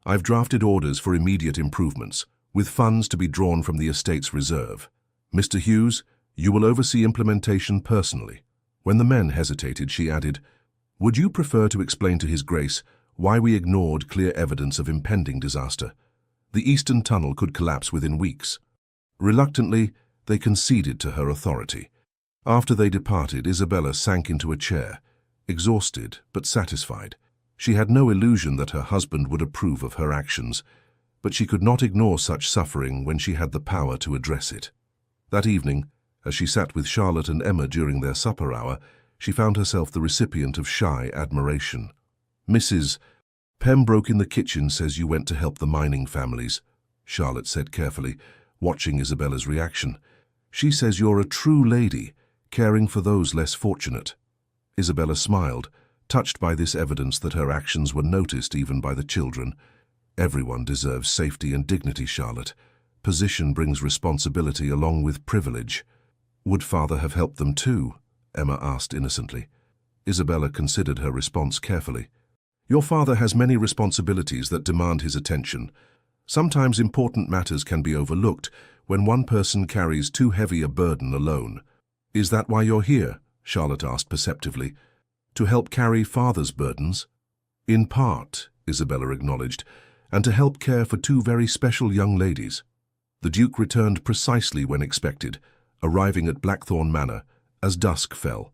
"I've drafted orders for immediate improvements, with funds to be drawn from the estate's reserve. Mr. Hughes, you will oversee implementation personally." When the men hesitated, she added, "Would you prefer to explain to His Grace why we ignored clear evidence of impending disaster? The Eastern Tunnel could collapse within weeks." Reluctantly, they conceded to her authority. After they departed, Isabella sank into a chair, exhausted but satisfied. She had no illusion that her husband would approve of her actions, but she could not ignore such suffering when she had the power to address it. That evening, as she sat with Charlotte and Emma during their supper hour, she found herself the recipient of shy admiration. "Mrs. Pembroke in the kitchen says you went to help the mining families," Charlotte said carefully, watching Isabella's reaction. "She says you're a true lady, caring for those less fortunate." Isabella smiled, touched by this evidence that her actions were noticed even by the children. "Everyone deserves safety and dignity, Charlotte. Position brings responsibility along with privilege." "Would father have helped them too?" Emma asked innocently. Isabella considered her response carefully. "Your father has many responsibilities that demand his attention. Sometimes important matters can be overlooked when one person carries too heavy a burden alone." "Is that why you're here?" Charlotte asked perceptively. "To help carry father's burdens?" "In part," Isabella acknowledged, "and to help care for 2 very special young ladies." The Duke returned precisely when expected, arriving at Blackthorn Manor as dusk fell.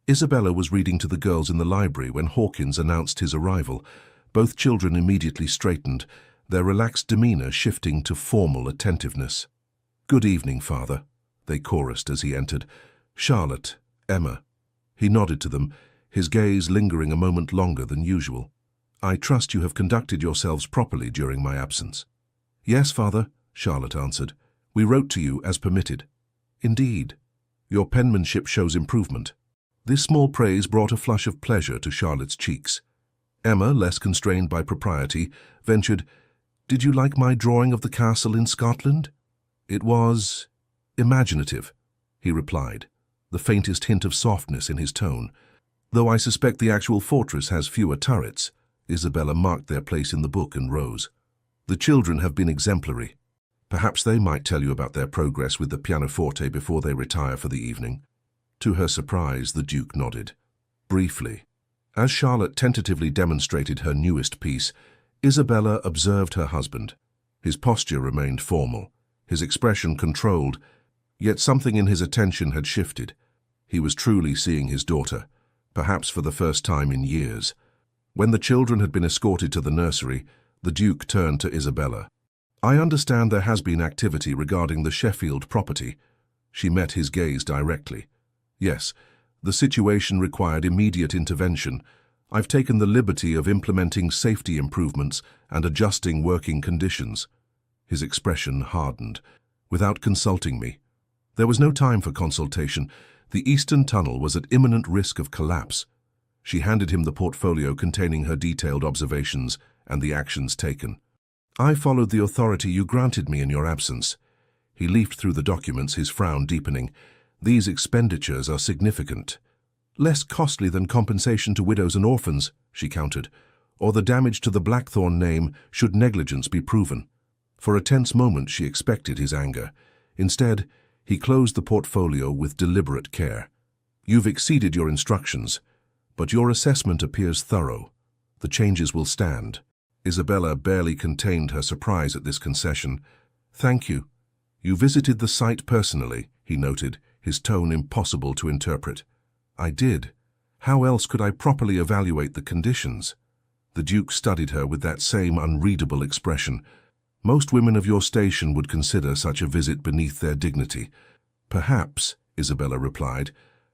Isabella was reading to the girls in the library when Hawkins announced his arrival. Both children immediately straightened, their relaxed demeanor shifting to formal attentiveness. "Good evening, father," they chorused as he entered. "Charlotte, Emma." He nodded to them, his gaze lingering a moment longer than usual. "I trust you have conducted yourselves properly during my absence." "Yes, father," Charlotte answered. "We wrote to you as permitted." "Indeed. Your penmanship shows improvement." This small praise brought a flush of pleasure to Charlotte's cheeks. Emma, less constrained by propriety, ventured, "Did you like my drawing of the castle in Scotland?" "It was imaginative," he replied, the faintest hint of softness in his tone. "Though I suspect the actual fortress has fewer turrets." Isabella marked their place in the book and rose. "The children have been exemplary. Perhaps they might tell you about their progress with the pianoforte before they retire for the evening." To her surprise, the Duke nodded. Briefly. As Charlotte tentatively demonstrated her newest piece, Isabella observed her husband. His posture remained formal, his expression controlled, yet something in his attention had shifted. He was truly seeing his daughter, perhaps for the first time in years. When the children had been escorted to the nursery, the Duke turned to Isabella. "I understand there has been activity regarding the Sheffield property." She met his gaze directly. "Yes, the situation required immediate intervention. I've taken the liberty of implementing safety improvements and adjusting working conditions." His expression hardened. "Without consulting me." There was no time for consultation. The Eastern Tunnel was at imminent risk of collapse. She handed him the portfolio containing her detailed observations and the actions taken. "I followed the authority you granted me in your absence." He leafed through the documents, his frown deepening. "These expenditures are significant." "Less costly than compensation to widows and orphans," she countered, "or the damage to the Blackthorn name should negligence be proven." For a tense moment she expected his anger. Instead, he closed the portfolio with deliberate care. "You've exceeded your instructions, but your assessment appears thorough. The changes will stand." Isabella barely contained her surprise at this concession. "Thank you. You visited the site personally," he noted, his tone impossible to interpret. "I did. How else could I properly evaluate the conditions?" The Duke studied her with that same unreadable expression. "Most women of your station would consider such a visit beneath their dignity." "Perhaps," Isabella replied,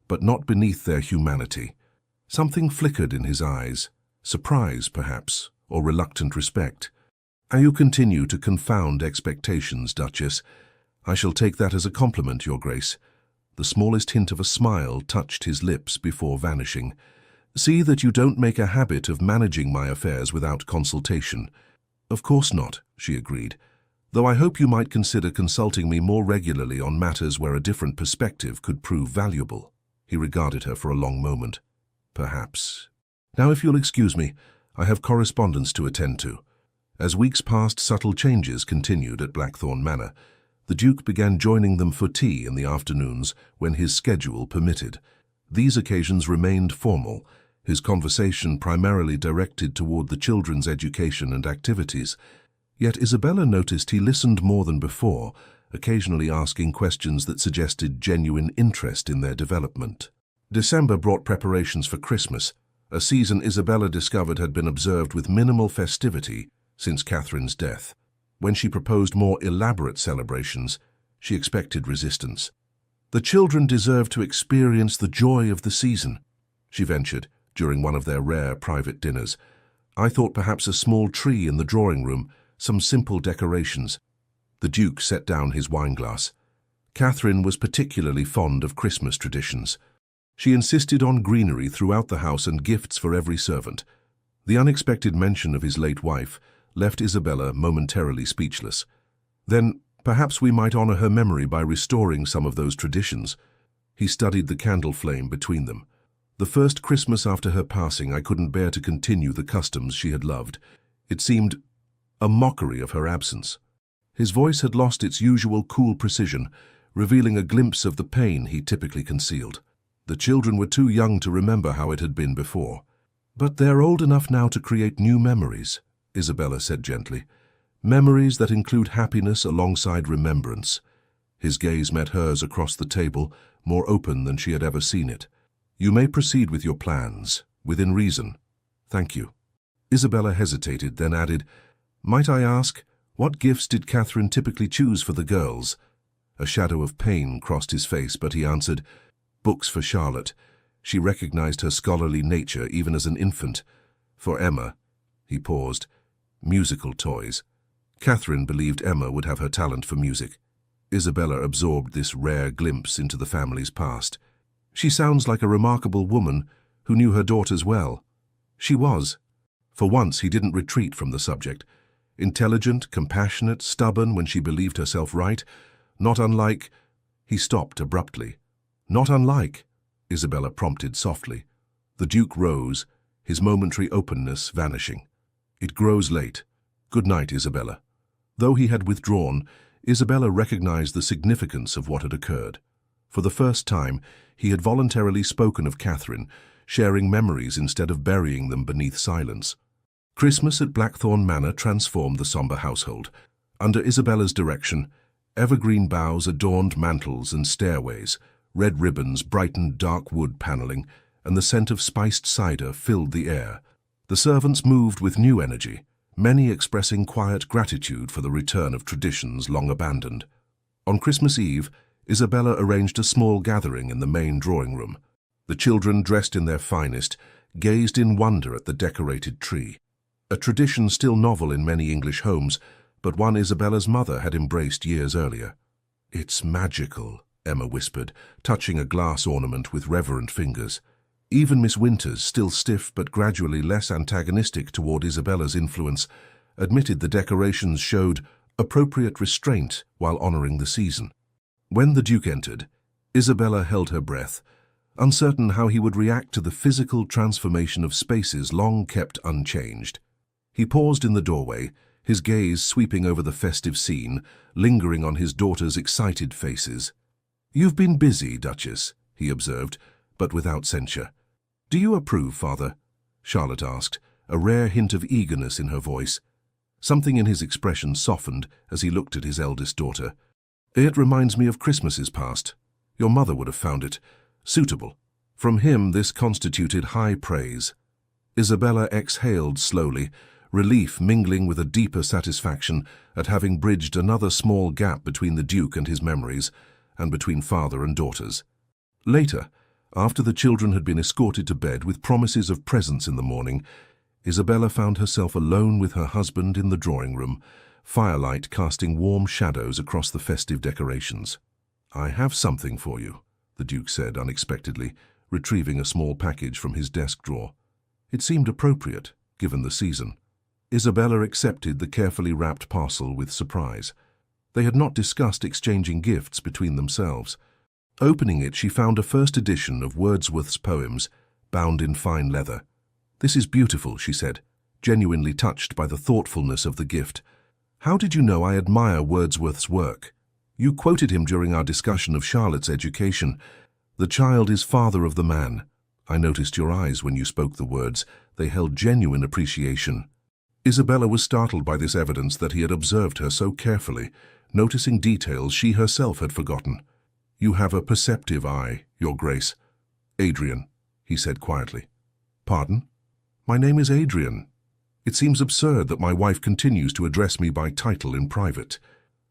"but not beneath their humanity." Something flickered in his eyes, surprise, perhaps, or reluctant respect. "You continue to confound expectations, Duchess. I shall take that as a compliment, Your Grace." The smallest hint of a smile touched his lips before vanishing. "See that you don't make a habit of managing my affairs without consultation." "Of course not," she agreed, "though I hope you might consider consulting me more regularly on matters where a different perspective could prove valuable." He regarded her for a long moment. "Perhaps. Now, if you'll excuse me, I have correspondence to attend to." As weeks passed, subtle changes continued at Blackthorn Manor. The Duke began joining them for tea in the afternoons when his schedule permitted. These occasions remained formal, his conversation primarily directed toward the children's education and activities. Yet Isabella noticed he listened more than before, occasionally asking questions that suggested genuine interest in their development. December brought preparations for Christmas, a season Isabella discovered had been observed with minimal festivity since Catherine's death. When she proposed more elaborate celebrations, she expected resistance. "The children deserve to experience the joy of the season," she ventured during one of their rare private dinners. "I thought perhaps a small tree in the drawing room, some simple decorations." The Duke set down his wineglass. Catherine was particularly fond of Christmas traditions. She insisted on greenery throughout the house and gifts for every servant. The unexpected mention of his late wife left Isabella momentarily speechless. "Then perhaps we might honor her memory by restoring some of those traditions." He studied the candle flame between them. "The first Christmas after her passing, I couldn't bear to continue the customs she had loved. It seemed a mockery of her absence." His voice had lost its usual cool precision, revealing a glimpse of the pain he typically concealed. "The children were too young to remember how it had been before." "But they're old enough now to create new memories," Isabella said gently. "Memories that include happiness alongside remembrance." His gaze met hers across the table, more open than she had ever seen it. "You may proceed with your plans, within reason." "Thank you." Isabella hesitated, then added, "Might I ask, what gifts did Catherine typically choose for the girls?" A shadow of pain crossed his face, but he answered, "Books for Charlotte. She recognized her scholarly nature even as an infant. For Emma," he paused, "musical toys." Catherine believed Emma would have her talent for music. Isabella absorbed this rare glimpse into the family's past. "She sounds like a remarkable woman who knew her daughters well." She was. For once, he didn't retreat from the subject. Intelligent, compassionate, stubborn when she believed herself right. Not unlike... He stopped abruptly. "Not unlike," Isabella prompted softly. The Duke rose, his momentary openness vanishing. "It grows late. Good night, Isabella." Though he had withdrawn, Isabella recognized the significance of what had occurred. For the first time, he had voluntarily spoken of Catherine, sharing memories instead of burying them beneath silence. Christmas at Blackthorn Manor transformed the somber household. Under Isabella's direction, evergreen boughs adorned mantels and stairways, red ribbons brightened dark wood paneling, and the scent of spiced cider filled the air. The servants moved with new energy, many expressing quiet gratitude for the return of traditions long abandoned. On Christmas Eve, Isabella arranged a small gathering in the main drawing room. The children, dressed in their finest, gazed in wonder at the decorated tree. A tradition still novel in many English homes, but one Isabella's mother had embraced years earlier. "It's magical," Emma whispered, touching a glass ornament with reverent fingers. Even Miss Winters, still stiff but gradually less antagonistic toward Isabella's influence, admitted the decorations showed appropriate restraint while honoring the season. When the Duke entered, Isabella held her breath, uncertain how he would react to the physical transformation of spaces long kept unchanged. He paused in the doorway, his gaze sweeping over the festive scene, lingering on his daughters' excited faces. "You've been busy, Duchess," he observed, but without censure. "Do you approve, Father?" Charlotte asked, a rare hint of eagerness in her voice. Something in his expression softened as he looked at his eldest daughter. "It reminds me of Christmases past. Your mother would have found it suitable." From him this constituted high praise. Isabella exhaled slowly, relief mingling with a deeper satisfaction at having bridged another small gap between the Duke and his memories, and between father and daughters. Later, after the children had been escorted to bed with promises of presents in the morning, Isabella found herself alone with her husband in the drawing room, firelight casting warm shadows across the festive decorations. "I have something for you," the Duke said unexpectedly, retrieving a small package from his desk drawer. It seemed appropriate, given the season. Isabella accepted the carefully wrapped parcel with surprise. They had not discussed exchanging gifts between themselves. Opening it, she found a first edition of Wordsworth's poems, bound in fine leather. "This is beautiful," she said, genuinely touched by the thoughtfulness of the gift. "How did you know I admire Wordsworth's work? You quoted him during our discussion of Charlotte's education. 'The child is father of the man.' I noticed your eyes when you spoke the words. They held genuine appreciation." Isabella was startled by this evidence that he had observed her so carefully, noticing details she herself had forgotten. "You have a perceptive eye, Your Grace." "Adrian," he said quietly. "Pardon? My name is Adrian. It seems absurd that my wife continues to address me by title in private."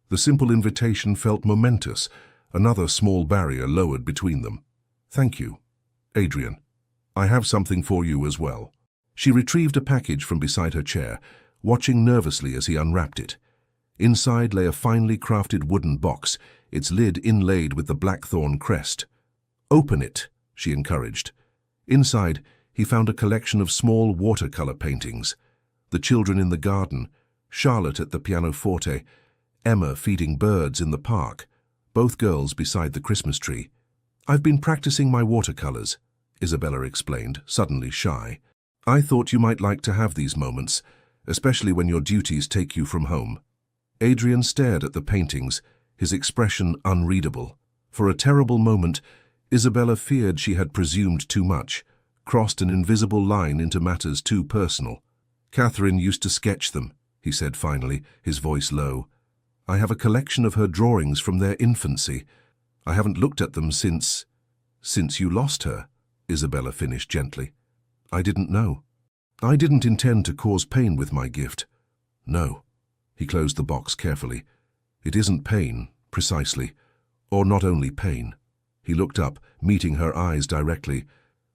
The simple invitation felt momentous, another small barrier lowered between them. "Thank you, Adrian. I have something for you as well." She retrieved a package from beside her chair, watching nervously as he unwrapped it. Inside lay a finely crafted wooden box, its lid inlaid with the blackthorn crest. "Open it," she encouraged. Inside, he found a collection of small watercolor paintings. The children in the garden, Charlotte at the pianoforte, Emma feeding birds in the park, both girls beside the Christmas tree. "I've been practicing my watercolors," Isabella explained, suddenly shy. "I thought you might like to have these moments, especially when your duties take you from home." Adrian stared at the paintings, his expression unreadable. For a terrible moment, Isabella feared she had presumed too much, crossed an invisible line into matters too personal. "Catherine used to sketch them," he said finally, his voice low. "I have a collection of her drawings from their infancy. I haven't looked at them since you lost her," Isabella finished gently. "I didn't know. I didn't intend to cause pain with my gift." "No." He closed the box carefully. "It isn't pain, precisely. Or not only pain." He looked up, meeting her eyes directly.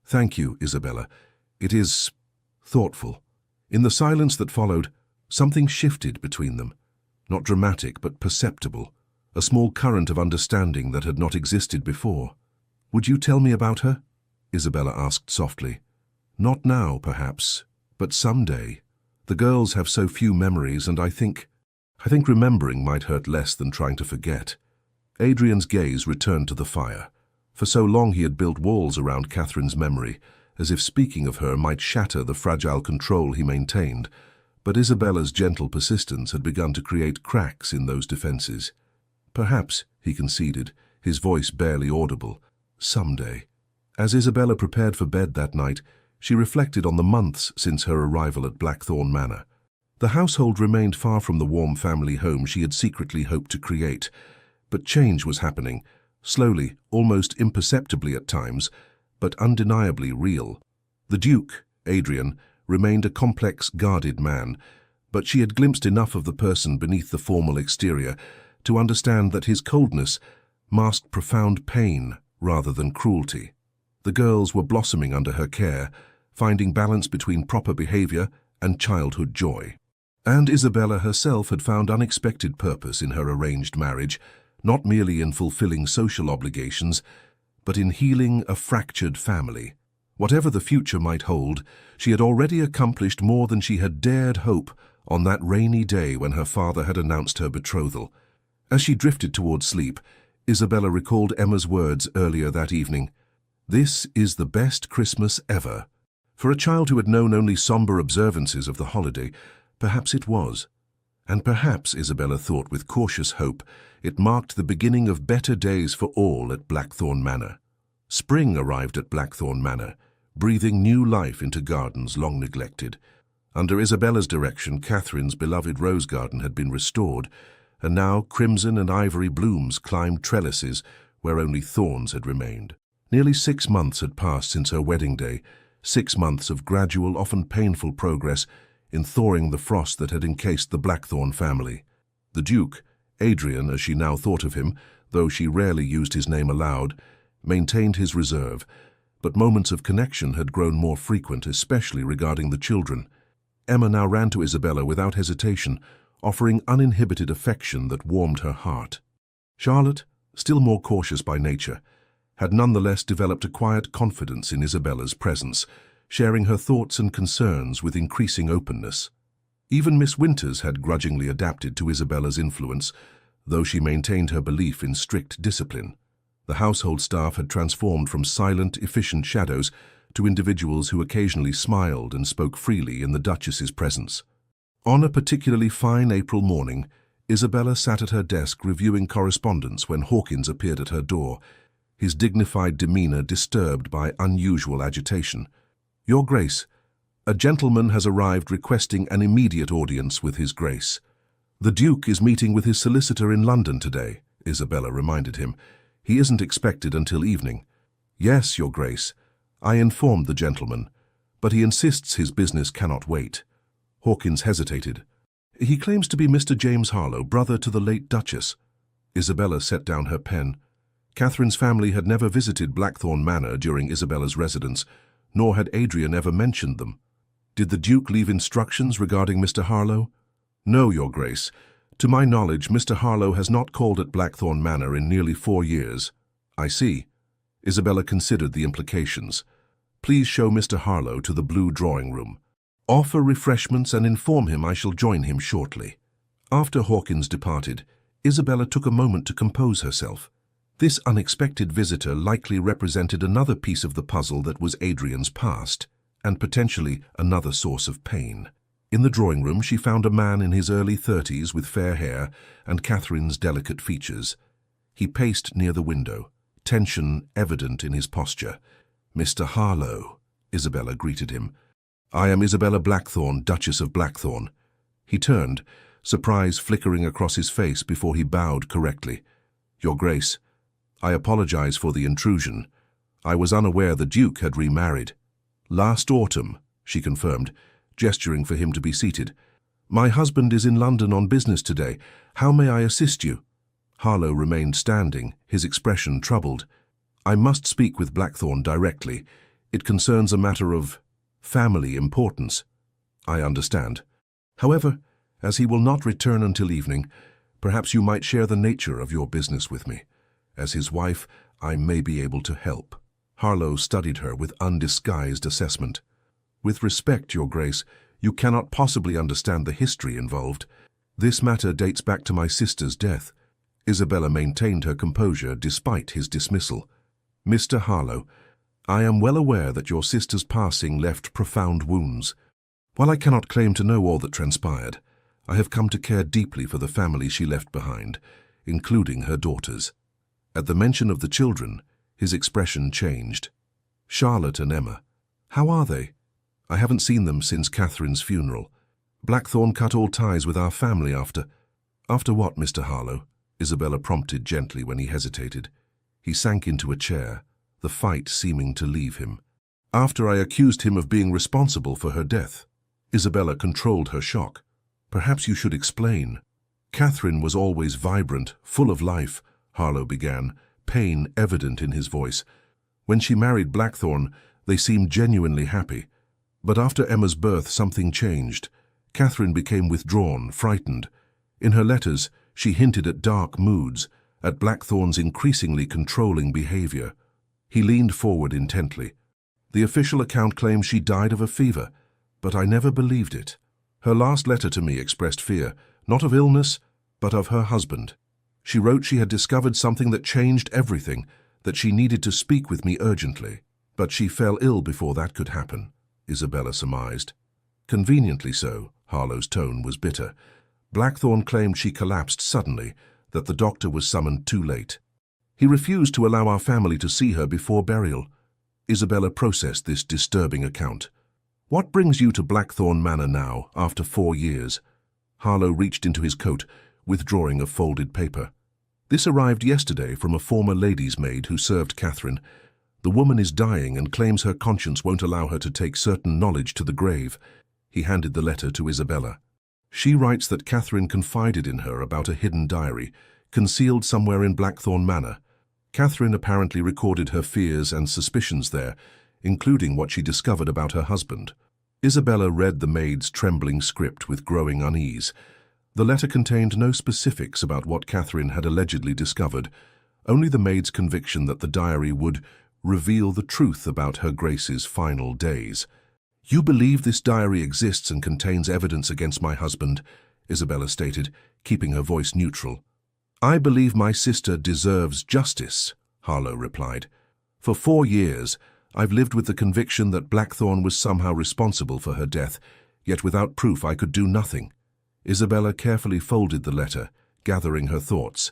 "Thank you, Isabella. It is thoughtful." In the silence that followed, something shifted between them. Not dramatic, but perceptible. A small current of understanding that had not existed before. "Would you tell me about her?" Isabella asked softly. "Not now, perhaps, but someday. The girls have so few memories, and I think remembering might hurt less than trying to forget." Adrian's gaze returned to the fire. For so long he had built walls around Catherine's memory, as if speaking of her might shatter the fragile control he maintained. But Isabella's gentle persistence had begun to create cracks in those defenses. "Perhaps," he conceded, his voice barely audible, "someday." As Isabella prepared for bed that night, she reflected on the months since her arrival at Blackthorn Manor. The household remained far from the warm family home she had secretly hoped to create, but change was happening, slowly, almost imperceptibly at times, but undeniably real. The Duke, Adrian, remained a complex, guarded man, but she had glimpsed enough of the person beneath the formal exterior to understand that his coldness masked profound pain rather than cruelty. The girls were blossoming under her care, finding balance between proper behavior and childhood joy. And Isabella herself had found unexpected purpose in her arranged marriage, not merely in fulfilling social obligations, but in healing a fractured family. Whatever the future might hold, she had already accomplished more than she had dared hope on that rainy day when her father had announced her betrothal. As she drifted towards sleep, Isabella recalled Emma's words earlier that evening. "This is the best Christmas ever." For a child who had known only somber observances of the holiday, perhaps it was. And perhaps, Isabella thought with cautious hope, it marked the beginning of better days for all at Blackthorn Manor. Spring arrived at Blackthorn Manor, breathing new life into gardens long neglected. Under Isabella's direction, Catherine's beloved rose garden had been restored, and now crimson and ivory blooms climbed trellises where only thorns had remained. Nearly 6 months had passed since her wedding day, 6 months of gradual, often painful progress in thawing the frost that had encased the Blackthorne family. The Duke, Adrian as she now thought of him, though she rarely used his name aloud, maintained his reserve, but moments of connection had grown more frequent, especially regarding the children. Emma now ran to Isabella without hesitation, offering uninhibited affection that warmed her heart. Charlotte, still more cautious by nature, had nonetheless developed a quiet confidence in Isabella's presence, sharing her thoughts and concerns with increasing openness. Even Miss Winters had grudgingly adapted to Isabella's influence, though she maintained her belief in strict discipline. The household staff had transformed from silent, efficient shadows to individuals who occasionally smiled and spoke freely in the Duchess's presence. On a particularly fine April morning, Isabella sat at her desk reviewing correspondence when Hawkins appeared at her door, his dignified demeanor disturbed by unusual agitation. "Your Grace, a gentleman has arrived requesting an immediate audience with His Grace. The Duke is meeting with his solicitor in London today," Isabella reminded him. "He isn't expected until evening." "Yes, Your Grace. I informed the gentleman, but he insists his business cannot wait." Hawkins hesitated. "He claims to be Mr. James Harlow, brother to the late Duchess." Isabella set down her pen. Catherine's family had never visited Blackthorne Manor during Isabella's residence, nor had Adrian ever mentioned them. "Did the Duke leave instructions regarding Mr. Harlow?" "No, Your Grace. To my knowledge, Mr. Harlow has not called at Blackthorne Manor in nearly 4 years." "I see." Isabella considered the implications. "Please show Mr. Harlow to the blue drawing room. Offer refreshments and inform him I shall join him shortly." After Hawkins departed, Isabella took a moment to compose herself. This unexpected visitor likely represented another piece of the puzzle that was Adrian's past, and potentially another source of pain. In the drawing room, she found a man in his early 30s with fair hair and Catherine's delicate features. He paced near the window, tension evident in his posture. "Mr. Harlow," Isabella greeted him. "I am Isabella Blackthorne, Duchess of Blackthorne." He turned, surprise flickering across his face before he bowed correctly. "Your Grace, I apologize for the intrusion. I was unaware the Duke had remarried." "Last autumn," she confirmed, gesturing for him to be seated. "My husband is in London on business today. How may I assist you?" Harlow remained standing, his expression troubled. "I must speak with Blackthorne directly. It concerns a matter of family importance." "I understand. However, as he will not return until evening, perhaps you might share the nature of your business with me. As his wife, I may be able to help." Harlow studied her with undisguised assessment. "With respect, Your Grace, you cannot possibly understand the history involved. This matter dates back to my sister's death." Isabella maintained her composure despite his dismissal. "Mr. Harlow, I am well aware that your sister's passing left profound wounds. While I cannot claim to know all that transpired, I have come to care deeply for the family she left behind, including her daughters." At the mention of the children, his expression changed. "Charlotte and Emma, how are they? I haven't seen them since Catherine's funeral. Blackthorne cut all ties with our family after—" "After what, Mr. Harlow?" Isabella prompted gently when he hesitated. He sank into a chair, the fight seeming to leave him. "After I accused him of being responsible for her death." Isabella controlled her shock. "Perhaps you should explain." "Catherine was always vibrant, full of life," Harlow began, pain evident in his voice. "When she married Blackthorne, they seemed genuinely happy. But after Emma's birth, something changed. Catherine became withdrawn, frightened. In her letters, she hinted at dark moods, at Blackthorne's increasingly controlling behavior." He leaned forward intently. "The official account claims she died of a fever, but I never believed it. Her last letter to me expressed fear, not of illness, but of her husband. She wrote she had discovered something that changed everything, that she needed to speak with me urgently. But she fell ill before that could happen," Isabella surmised. "Conveniently so," Harlow's tone was bitter. "Blackthorne claimed she collapsed suddenly, that the doctor was summoned too late. He refused to allow our family to see her before burial." Isabella processed this disturbing account. What brings you to Blackthorn Manor now, after 4 years? Harlow reached into his coat, withdrawing a folded paper. This arrived yesterday from a former lady's maid who served Catherine. The woman is dying and claims her conscience won't allow her to take certain knowledge to the grave. He handed the letter to Isabella. She writes that Catherine confided in her about a hidden diary, concealed somewhere in Blackthorn Manor. Catherine apparently recorded her fears and suspicions there, including what she discovered about her husband. Isabella read the maid's trembling script with growing unease. The letter contained no specifics about what Catherine had allegedly discovered, only the maid's conviction that the diary would reveal the truth about her Grace's final days. "You believe this diary exists and contains evidence against my husband," Isabella stated, keeping her voice neutral. "I believe my sister deserves justice," Harlow replied. "For 4 years, I've lived with the conviction that Blackthorn was somehow responsible for her death, yet without proof I could do nothing." Isabella carefully folded the letter, gathering her thoughts.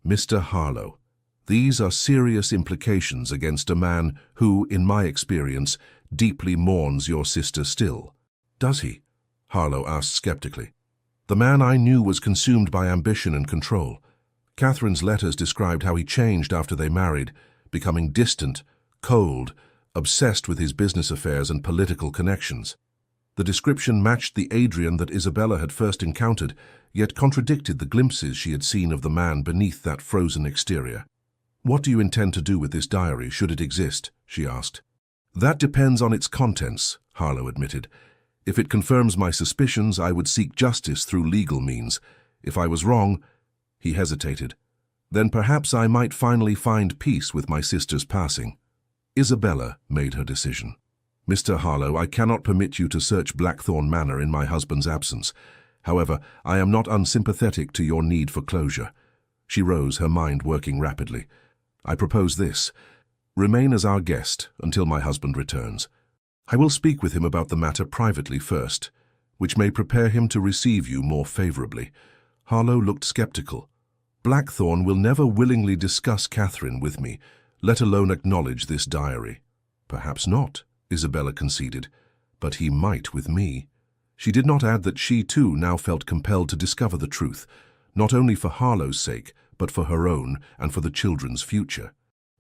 "Mr. Harlow, these are serious implications against a man who, in my experience, deeply mourns your sister still." "Does he?" Harlow asked skeptically. "The man I knew was consumed by ambition and control. Catherine's letters described how he changed after they married, becoming distant, cold, obsessed with his business affairs and political connections. The description matched the Adrian that Isabella had first encountered, yet contradicted the glimpses she had seen of the man beneath that frozen exterior. "What do you intend to do with this diary, should it exist?" she asked. "That depends on its contents," Harlow admitted. "If it confirms my suspicions, I would seek justice through legal means. If I was wrong," he hesitated, "then perhaps I might finally find peace with my sister's passing." Isabella made her decision. "Mr. Harlow, I cannot permit you to search Blackthorn Manor in my husband's absence. However, I am not unsympathetic to your need for closure." She rose, her mind working rapidly. "I propose this. Remain as our guest until my husband returns. I will speak with him about the matter privately first, which may prepare him to receive you more favorably." Harlow looked skeptical. "Blackthorn will never willingly discuss Catherine with me, let alone acknowledge this diary." "Perhaps not," Isabella conceded, "but he might with me." She did not add that she too now felt compelled to discover the truth, not only for Harlow's sake, but for her own and for the children's future.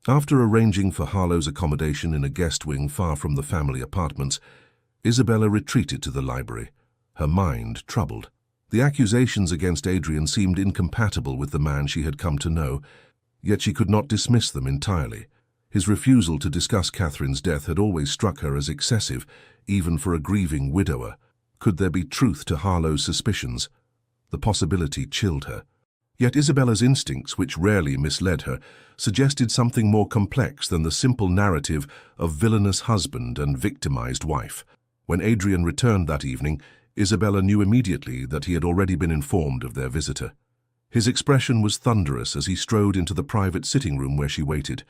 After arranging for Harlow's accommodation in a guest wing far from the family apartments, Isabella retreated to the library, her mind troubled. The accusations against Adrian seemed incompatible with the man she had come to know, yet she could not dismiss them entirely. His refusal to discuss Catherine's death had always struck her as excessive, even for a grieving widower. Could there be truth to Harlow's suspicions? The possibility chilled her. Yet Isabella's instincts, which rarely misled her, suggested something more complex than the simple narrative of villainous husband and victimized wife. When Adrian returned that evening, Isabella knew immediately that he had already been informed of their visitor. His expression was thunderous as he strode into the private sitting room where she waited.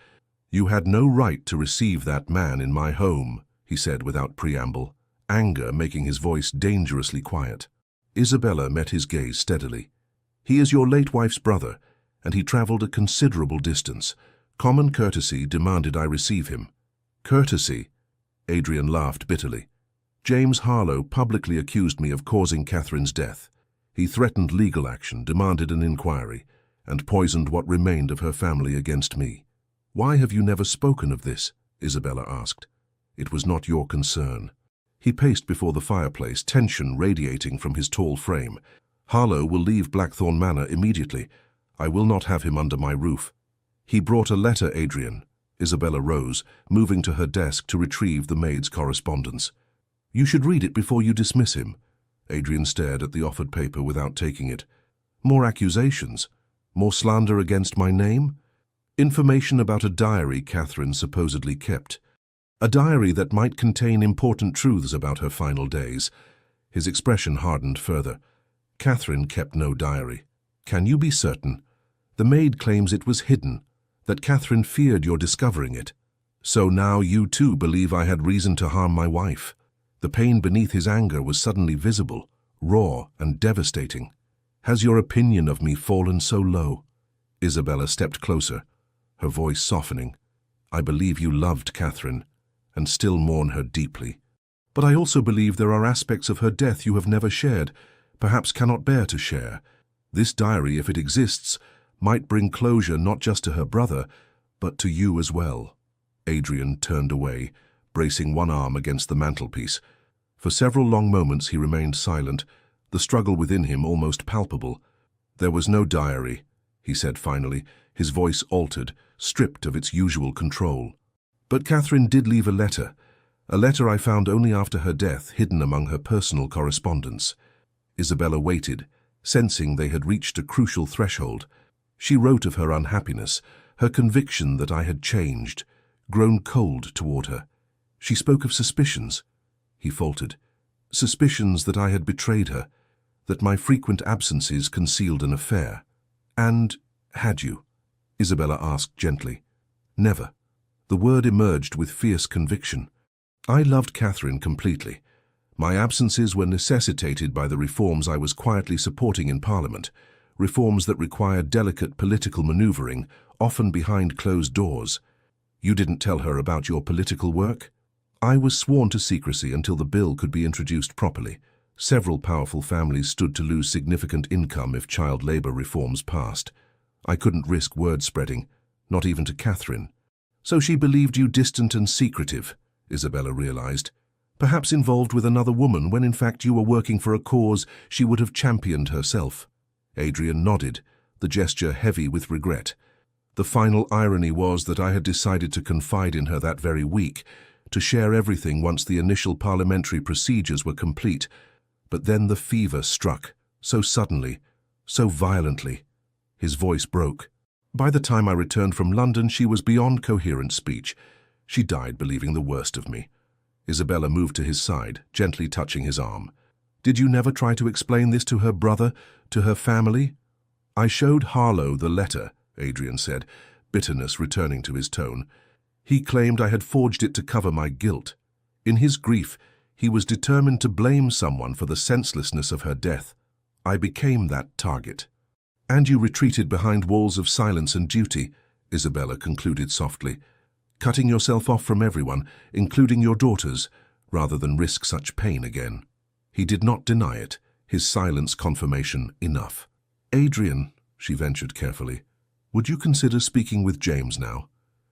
"You had no right to receive that man in my home," he said without preamble, anger making his voice dangerously quiet. Isabella met his gaze steadily. "He is your late wife's brother, and he traveled a considerable distance. Common courtesy demanded I receive him." "Courtesy?" Adrian laughed bitterly. "James Harlow publicly accused me of causing Catherine's death. He threatened legal action, demanded an inquiry, and poisoned what remained of her family against me." "Why have you never spoken of this?" Isabella asked. "It was not your concern." He paced before the fireplace, tension radiating from his tall frame. "Harlow will leave Blackthorn Manor immediately. I will not have him under my roof." "He brought a letter, Adrian." Isabella rose, moving to her desk to retrieve the maid's correspondence. "You should read it before you dismiss him." Adrian stared at the offered paper without taking it. "More accusations? More slander against my name?" "Information about a diary Catherine supposedly kept. A diary that might contain important truths about her final days." His expression hardened further. "Catherine kept no diary." "Can you be certain?" "The maid claims it was hidden, that Catherine feared your discovering it." "So now you too believe I had reason to harm my wife?" The pain beneath his anger was suddenly visible, raw and devastating. "Has your opinion of me fallen so low?" Isabella stepped closer, her voice softening. "I believe you loved Catherine, and still mourn her deeply. But I also believe there are aspects of her death you have never shared, perhaps cannot bear to share. This diary, if it exists, might bring closure not just to her brother, but to you as well." Adrian turned away, bracing one arm against the mantelpiece. For several long moments he remained silent, the struggle within him almost palpable. "There was no diary," he said finally, his voice altered, stripped of its usual control. "But Catherine did leave a letter I found only after her death, hidden among her personal correspondence." Isabella waited, sensing they had reached a crucial threshold. She wrote of her unhappiness, her conviction that I had changed, grown cold toward her. She spoke of suspicions, he faltered, suspicions that I had betrayed her, that my frequent absences concealed an affair. "And had you?" Isabella asked gently. "Never." The word emerged with fierce conviction. "I loved Catherine completely. My absences were necessitated by the reforms I was quietly supporting in Parliament, reforms that required delicate political maneuvering, often behind closed doors. You didn't tell her about your political work?" "I was sworn to secrecy until the bill could be introduced properly. Several powerful families stood to lose significant income if child labor reforms passed. I couldn't risk word spreading, not even to Catherine." "So she believed you distant and secretive," Isabella realized. "Perhaps involved with another woman when in fact you were working for a cause she would have championed herself." Adrian nodded, the gesture heavy with regret. "The final irony was that I had decided to confide in her that very week, to share everything once the initial parliamentary procedures were complete. But then the fever struck, so suddenly, so violently." His voice broke. "By the time I returned from London, she was beyond coherent speech. She died believing the worst of me." Isabella moved to his side, gently touching his arm. "Did you never try to explain this to her brother, to her family?" "I showed Harlow the letter," Adrian said, bitterness returning to his tone. "He claimed I had forged it to cover my guilt. In his grief, he was determined to blame someone for the senselessness of her death. I became that target." "And you retreated behind walls of silence and duty," Isabella concluded softly, "cutting yourself off from everyone, including your daughters, rather than risk such pain again." He did not deny it, his silence confirmation enough. "Adrian," she ventured carefully, "would you consider speaking with James now?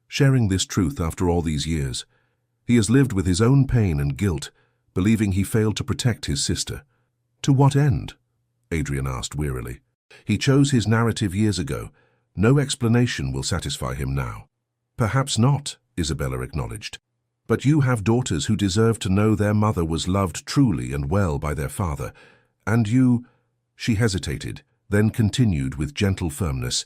Sharing this truth after all these years? He has lived with his own pain and guilt, believing he failed to protect his sister." "To what end?" Adrian asked wearily. "He chose his narrative years ago. No explanation will satisfy him now." "Perhaps not," Isabella acknowledged. "But you have daughters who deserve to know their mother was loved truly and well by their father. And you—" She hesitated, then continued with gentle firmness,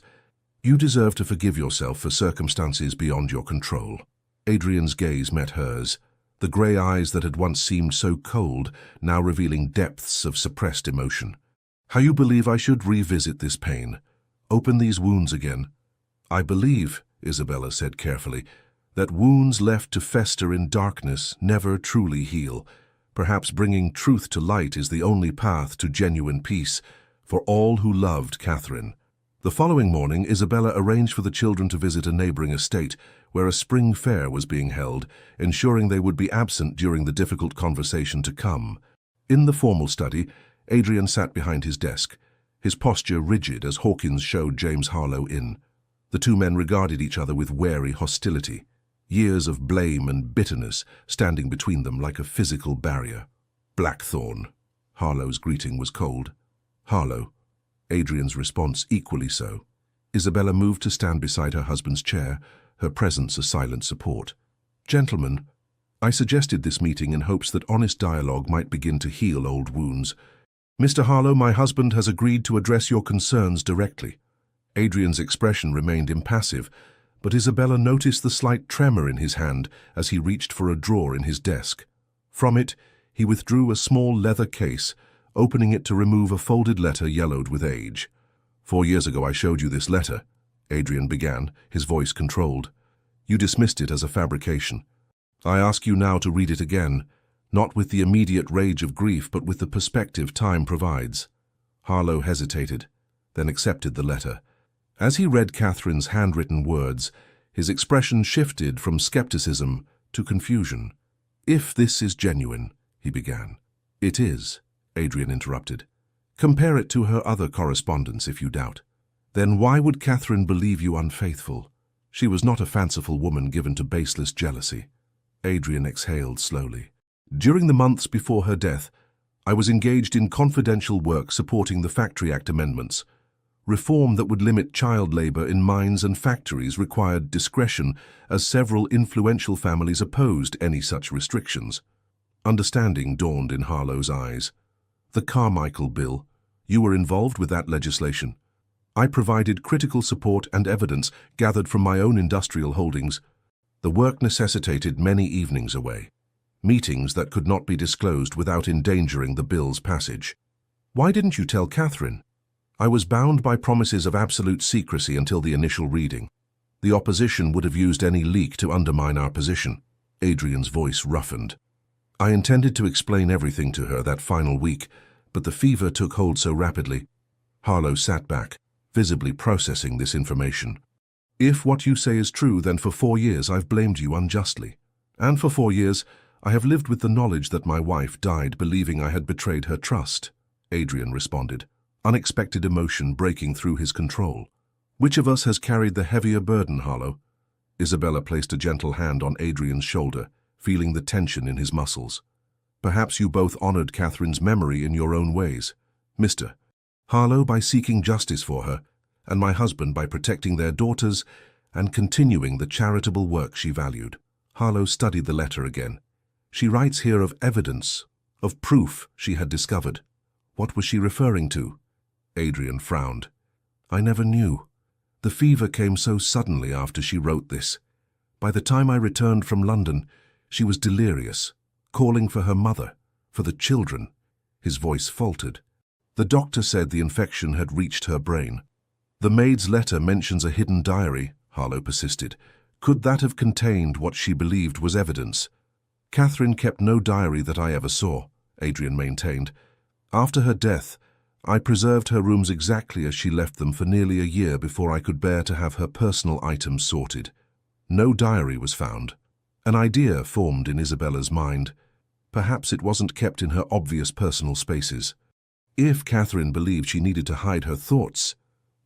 "You deserve to forgive yourself for circumstances beyond your control." Adrian's gaze met hers, the grey eyes that had once seemed so cold, now revealing depths of suppressed emotion. "How you believe I should revisit this pain? Open these wounds again?" "I believe," Isabella said carefully, "that wounds left to fester in darkness never truly heal. Perhaps bringing truth to light is the only path to genuine peace for all who loved Catherine." The following morning, Isabella arranged for the children to visit a neighboring estate where a spring fair was being held, ensuring they would be absent during the difficult conversation to come. In the formal study, Adrian sat behind his desk, his posture rigid as Hawkins showed James Harlow in. The two men regarded each other with wary hostility, years of blame and bitterness standing between them like a physical barrier. "Blackthorn." Harlow's greeting was cold. "Harlow." Adrian's response equally so. Isabella moved to stand beside her husband's chair, her presence a silent support. "Gentlemen, I suggested this meeting in hopes that honest dialogue might begin to heal old wounds. Mr. Harlow, my husband has agreed to address your concerns directly." Adrian's expression remained impassive, but Isabella noticed the slight tremor in his hand as he reached for a drawer in his desk. From it, he withdrew a small leather case, opening it to remove a folded letter yellowed with age. "4 years ago I showed you this letter," Adrian began, his voice controlled. "You dismissed it as a fabrication. I ask you now to read it again, not with the immediate rage of grief, but with the perspective time provides." Harlow hesitated, then accepted the letter. As he read Catherine's handwritten words, his expression shifted from skepticism to confusion. "If this is genuine," he began. It is, Adrian interrupted. Compare it to her other correspondence if you doubt. Then why would Catherine believe you unfaithful? She was not a fanciful woman given to baseless jealousy. Adrian exhaled slowly. During the months before her death, I was engaged in confidential work supporting the Factory Act amendments. Reform that would limit child labor in mines and factories required discretion, as several influential families opposed any such restrictions. Understanding dawned in Harlow's eyes. The Carmichael Bill. You were involved with that legislation. I provided critical support and evidence gathered from my own industrial holdings. The work necessitated many evenings away, meetings that could not be disclosed without endangering the bill's passage. Why didn't you tell Catherine? I was bound by promises of absolute secrecy until the initial reading. The opposition would have used any leak to undermine our position. Adrian's voice roughened. I intended to explain everything to her that final week, but the fever took hold so rapidly. Harlow sat back, visibly processing this information. If what you say is true, then for 4 years I've blamed you unjustly. And for 4 years, I have lived with the knowledge that my wife died believing I had betrayed her trust, Adrian responded, unexpected emotion breaking through his control. Which of us has carried the heavier burden, Harlow? Isabella placed a gentle hand on Adrian's shoulder, feeling the tension in his muscles. Perhaps you both honored Catherine's memory in your own ways. Mr. Harlow by seeking justice for her, and my husband by protecting their daughters and continuing the charitable work she valued. Harlow studied the letter again. She writes here of evidence, of proof she had discovered. What was she referring to? Adrian frowned. I never knew. The fever came so suddenly after she wrote this. By the time I returned from London, she was delirious, calling for her mother, for the children. His voice faltered. The doctor said the infection had reached her brain. The maid's letter mentions a hidden diary, Harlow persisted. Could that have contained what she believed was evidence? Catherine kept no diary that I ever saw, Adrian maintained. After her death, I preserved her rooms exactly as she left them for nearly a year before I could bear to have her personal items sorted. No diary was found. An idea formed in Isabella's mind. Perhaps it wasn't kept in her obvious personal spaces. If Catherine believed she needed to hide her thoughts,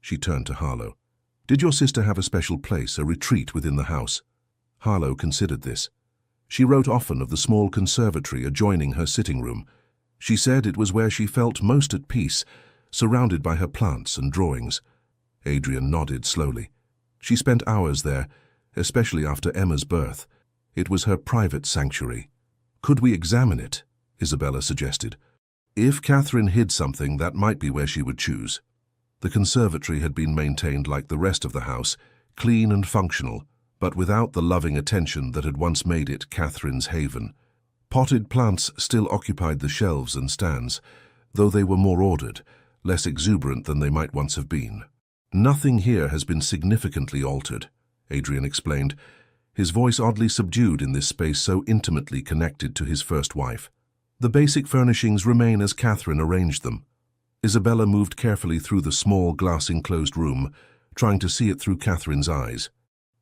she turned to Harlow. Did your sister have a special place, a retreat within the house? Harlow considered this. She wrote often of the small conservatory adjoining her sitting room. She said it was where she felt most at peace, surrounded by her plants and drawings. Adrian nodded slowly. She spent hours there, especially after Emma's birth. It was her private sanctuary. Could we examine it? Isabella suggested. If Catherine hid something, that might be where she would choose. The conservatory had been maintained like the rest of the house, clean and functional, but without the loving attention that had once made it Catherine's haven. Potted plants still occupied the shelves and stands, though they were more ordered, less exuberant than they might once have been. Nothing here has been significantly altered, Adrian explained, his voice oddly subdued in this space so intimately connected to his first wife. The basic furnishings remain as Catherine arranged them. Isabella moved carefully through the small glass-enclosed room, trying to see it through Catherine's eyes.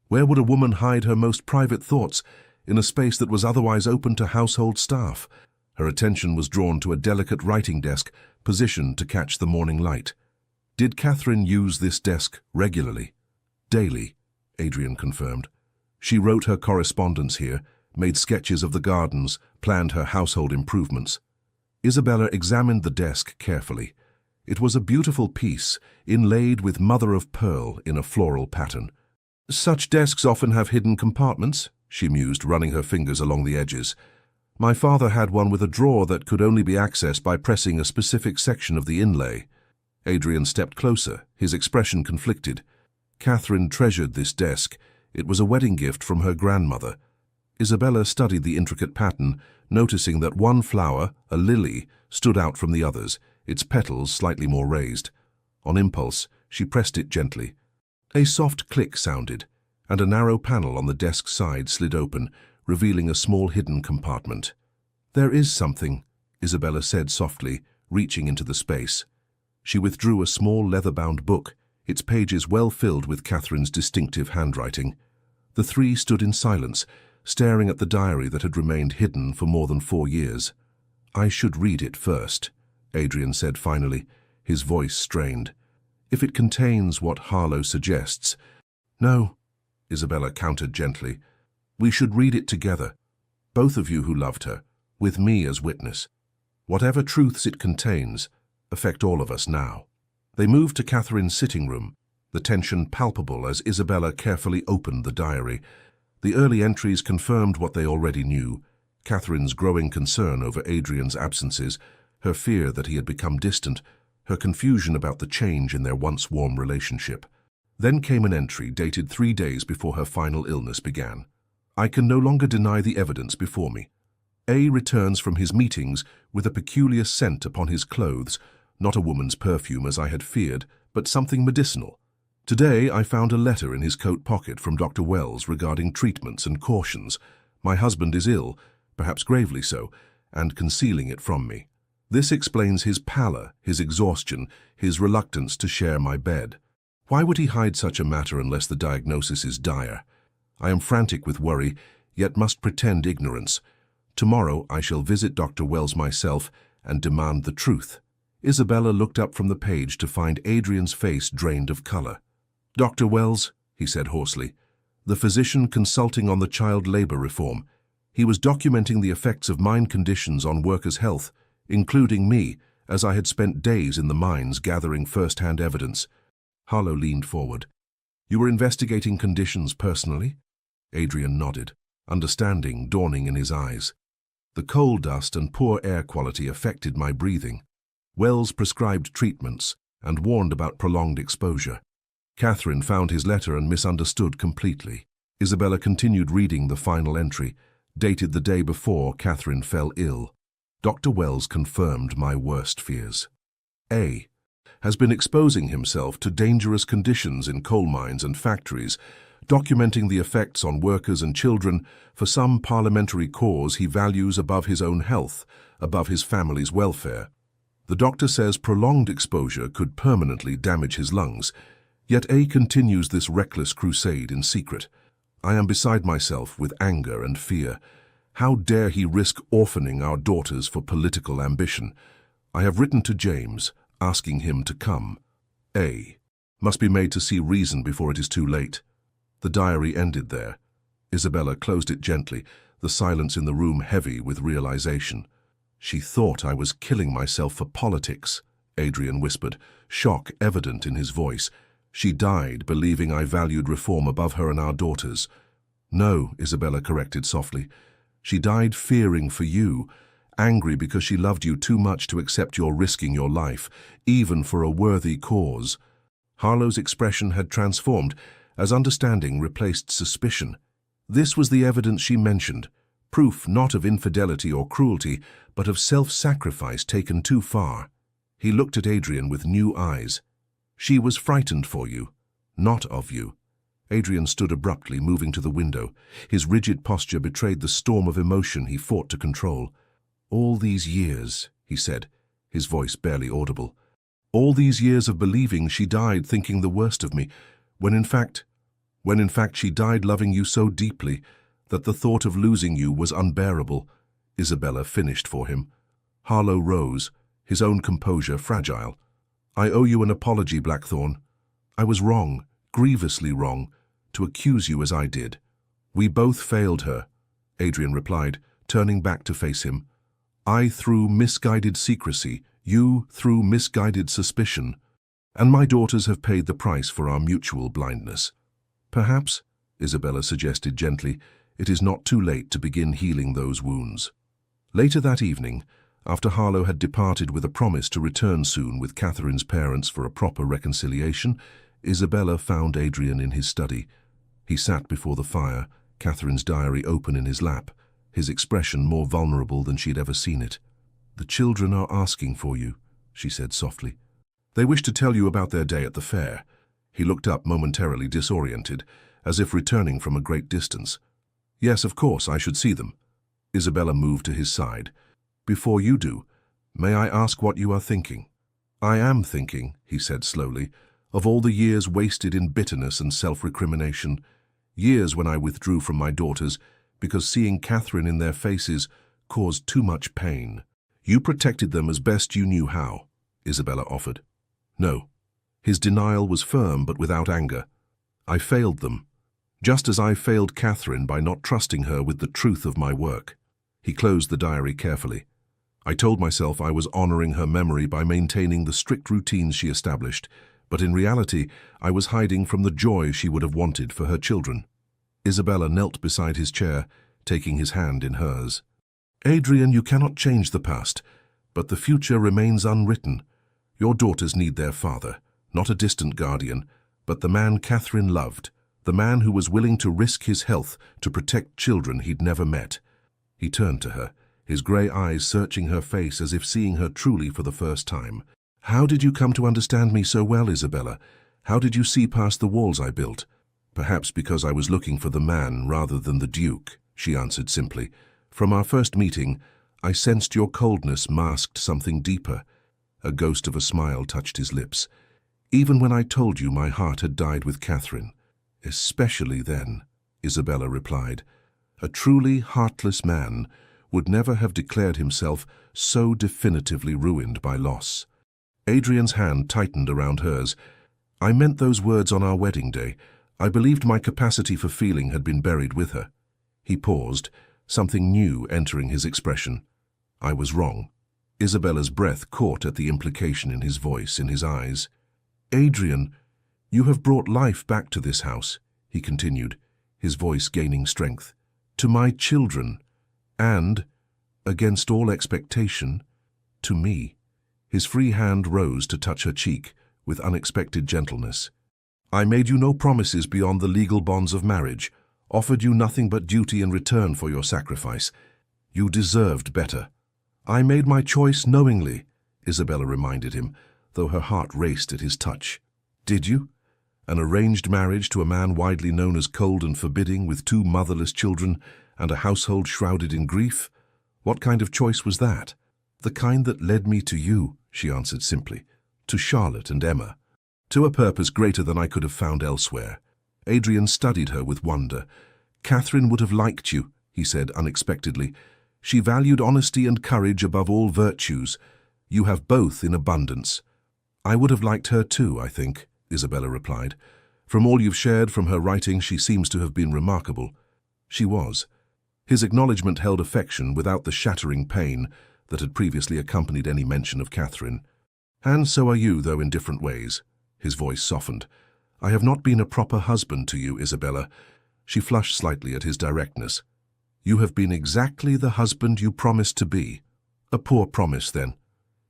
Where would a woman hide her most private thoughts in a space that was otherwise open to household staff? Her attention was drawn to a delicate writing desk positioned to catch the morning light. Did Catherine use this desk regularly? Daily, Adrian confirmed. She wrote her correspondence here, made sketches of the gardens, planned her household improvements. Isabella examined the desk carefully. It was a beautiful piece, inlaid with mother-of-pearl in a floral pattern. Such desks often have hidden compartments, she mused, running her fingers along the edges. My father had one with a drawer that could only be accessed by pressing a specific section of the inlay. Adrian stepped closer, his expression conflicted. Catherine treasured this desk. It was a wedding gift from her grandmother. Isabella studied the intricate pattern, noticing that one flower, a lily, stood out from the others, its petals slightly more raised. On impulse, she pressed it gently. A soft click sounded, and a narrow panel on the desk side slid open, revealing a small hidden compartment. There is something, Isabella said softly, reaching into the space. She withdrew a small leather-bound book, its pages well filled with Catherine's distinctive handwriting. The three stood in silence, staring at the diary that had remained hidden for more than 4 years. I should read it first, Adrian said finally, his voice strained. If it contains what Harlow suggests. No, Isabella countered gently. We should read it together, both of you who loved her, with me as witness. Whatever truths it contains affect all of us now. They moved to Catherine's sitting room, the tension palpable as Isabella carefully opened the diary. The early entries confirmed what they already knew: Catherine's growing concern over Adrian's absences, her fear that he had become distant, her confusion about the change in their once warm relationship. Then came an entry dated 3 days before her final illness began. I can no longer deny the evidence before me. A returns from his meetings with a peculiar scent upon his clothes, not a woman's perfume as I had feared, but something medicinal. Today I found a letter in his coat pocket from Dr. Wells regarding treatments and cautions. My husband is ill, perhaps gravely so, and concealing it from me. This explains his pallor, his exhaustion, his reluctance to share my bed. Why would he hide such a matter unless the diagnosis is dire? I am frantic with worry, yet must pretend ignorance. Tomorrow I shall visit Dr. Wells myself and demand the truth. Isabella looked up from the page to find Adrian's face drained of color. Dr. Wells, he said hoarsely, the physician consulting on the child labor reform. He was documenting the effects of mine conditions on workers' health, including me, as I had spent days in the mines gathering first-hand evidence. Harlow leaned forward. You were investigating conditions personally? Adrian nodded, understanding dawning in his eyes. The coal dust and poor air quality affected my breathing. Wells prescribed treatments and warned about prolonged exposure. Catherine found his letter and misunderstood completely. Isabella continued reading the final entry, dated the day before Catherine fell ill. Dr. Wells confirmed my worst fears. A has been exposing himself to dangerous conditions in coal mines and factories, documenting the effects on workers and children for some parliamentary cause he values above his own health, above his family's welfare. The doctor says prolonged exposure could permanently damage his lungs, yet A continues this reckless crusade in secret. I am beside myself with anger and fear. How dare he risk orphaning our daughters for political ambition? I have written to James, asking him to come. A must be made to see reason before it is too late. The diary ended there. Isabella closed it gently, the silence in the room heavy with realization. She thought I was killing myself for politics, Adrian whispered, shock evident in his voice. She died believing I valued reform above her and our daughters. No, Isabella corrected softly. She died fearing for you, angry because she loved you too much to accept your risking your life, even for a worthy cause. Harlow's expression had transformed, as understanding replaced suspicion. This was the evidence she mentioned, proof not of infidelity or cruelty, but of self-sacrifice taken too far. He looked at Adrian with new eyes. She was frightened for you, not of you. Adrian stood abruptly, moving to the window. His rigid posture betrayed the storm of emotion he fought to control. All these years, he said, his voice barely audible. All these years of believing she died thinking the worst of me, when in fact she died loving you so deeply that the thought of losing you was unbearable. Isabella finished for him. Harlow rose, his own composure fragile. I owe you an apology, Blackthorne. I was wrong, grievously wrong, to accuse you as I did. We both failed her, Adrian replied, turning back to face him. I through misguided secrecy, you through misguided suspicion, and my daughters have paid the price for our mutual blindness. Perhaps, Isabella suggested gently, it is not too late to begin healing those wounds. Later that evening, after Harlow had departed with a promise to return soon with Catherine's parents for a proper reconciliation, Isabella found Adrian in his study. He sat before the fire, Catherine's diary open in his lap, his expression more vulnerable than she had ever seen it. The children are asking for you, she said softly. They wish to tell you about their day at the fair. He looked up momentarily disoriented, as if returning from a great distance. Yes, of course, I should see them. Isabella moved to his side. Before you do, may I ask what you are thinking? I am thinking, he said slowly, of all the years wasted in bitterness and self-recrimination, years when I withdrew from my daughters because seeing Catherine in their faces caused too much pain. You protected them as best you knew how, Isabella offered. No. His denial was firm but without anger. I failed them, just as I failed Catherine by not trusting her with the truth of my work. He closed the diary carefully. I told myself I was honoring her memory by maintaining the strict routines she established, but in reality I was hiding from the joy she would have wanted for her children. Isabella knelt beside his chair, taking his hand in hers. Adrian, you cannot change the past, but the future remains unwritten. Your daughters need their father, not a distant guardian, but the man Catherine loved, the man who was willing to risk his health to protect children he'd never met. He turned to her, his grey eyes searching her face as if seeing her truly for the first time. How did you come to understand me so well, Isabella? How did you see past the walls I built? Perhaps because I was looking for the man rather than the Duke, she answered simply. From our first meeting, I sensed your coldness masked something deeper. A ghost of a smile touched his lips. Even when I told you my heart had died with Catherine. Especially then, Isabella replied. A truly heartless man would never have declared himself so definitively ruined by loss. Adrian's hand tightened around hers. I meant those words on our wedding day. I believed my capacity for feeling had been buried with her. He paused, something new entering his expression. I was wrong. Isabella's breath caught at the implication in his voice, in his eyes. Adrian, you have brought life back to this house, he continued, his voice gaining strength. To my children, and, against all expectation, to me. His free hand rose to touch her cheek with unexpected gentleness. I made you no promises beyond the legal bonds of marriage, offered you nothing but duty in return for your sacrifice. You deserved better. I made my choice knowingly, Isabella reminded him, though her heart raced at his touch. Did you? An arranged marriage to a man widely known as cold and forbidding, with 2 motherless children and a household shrouded in grief? What kind of choice was that? The kind that led me to you, she answered simply, to Charlotte and Emma, to a purpose greater than I could have found elsewhere. Adrian studied her with wonder. Catherine would have liked you, he said unexpectedly. She valued honesty and courage above all virtues. You have both in abundance. I would have liked her too, I think, Isabella replied. From all you've shared from her writing, she seems to have been remarkable. She was. His acknowledgement held affection without the shattering pain that had previously accompanied any mention of Catherine. And so are you, though in different ways. His voice softened. I have not been a proper husband to you, Isabella. She flushed slightly at his directness. You have been exactly the husband you promised to be. A poor promise, then.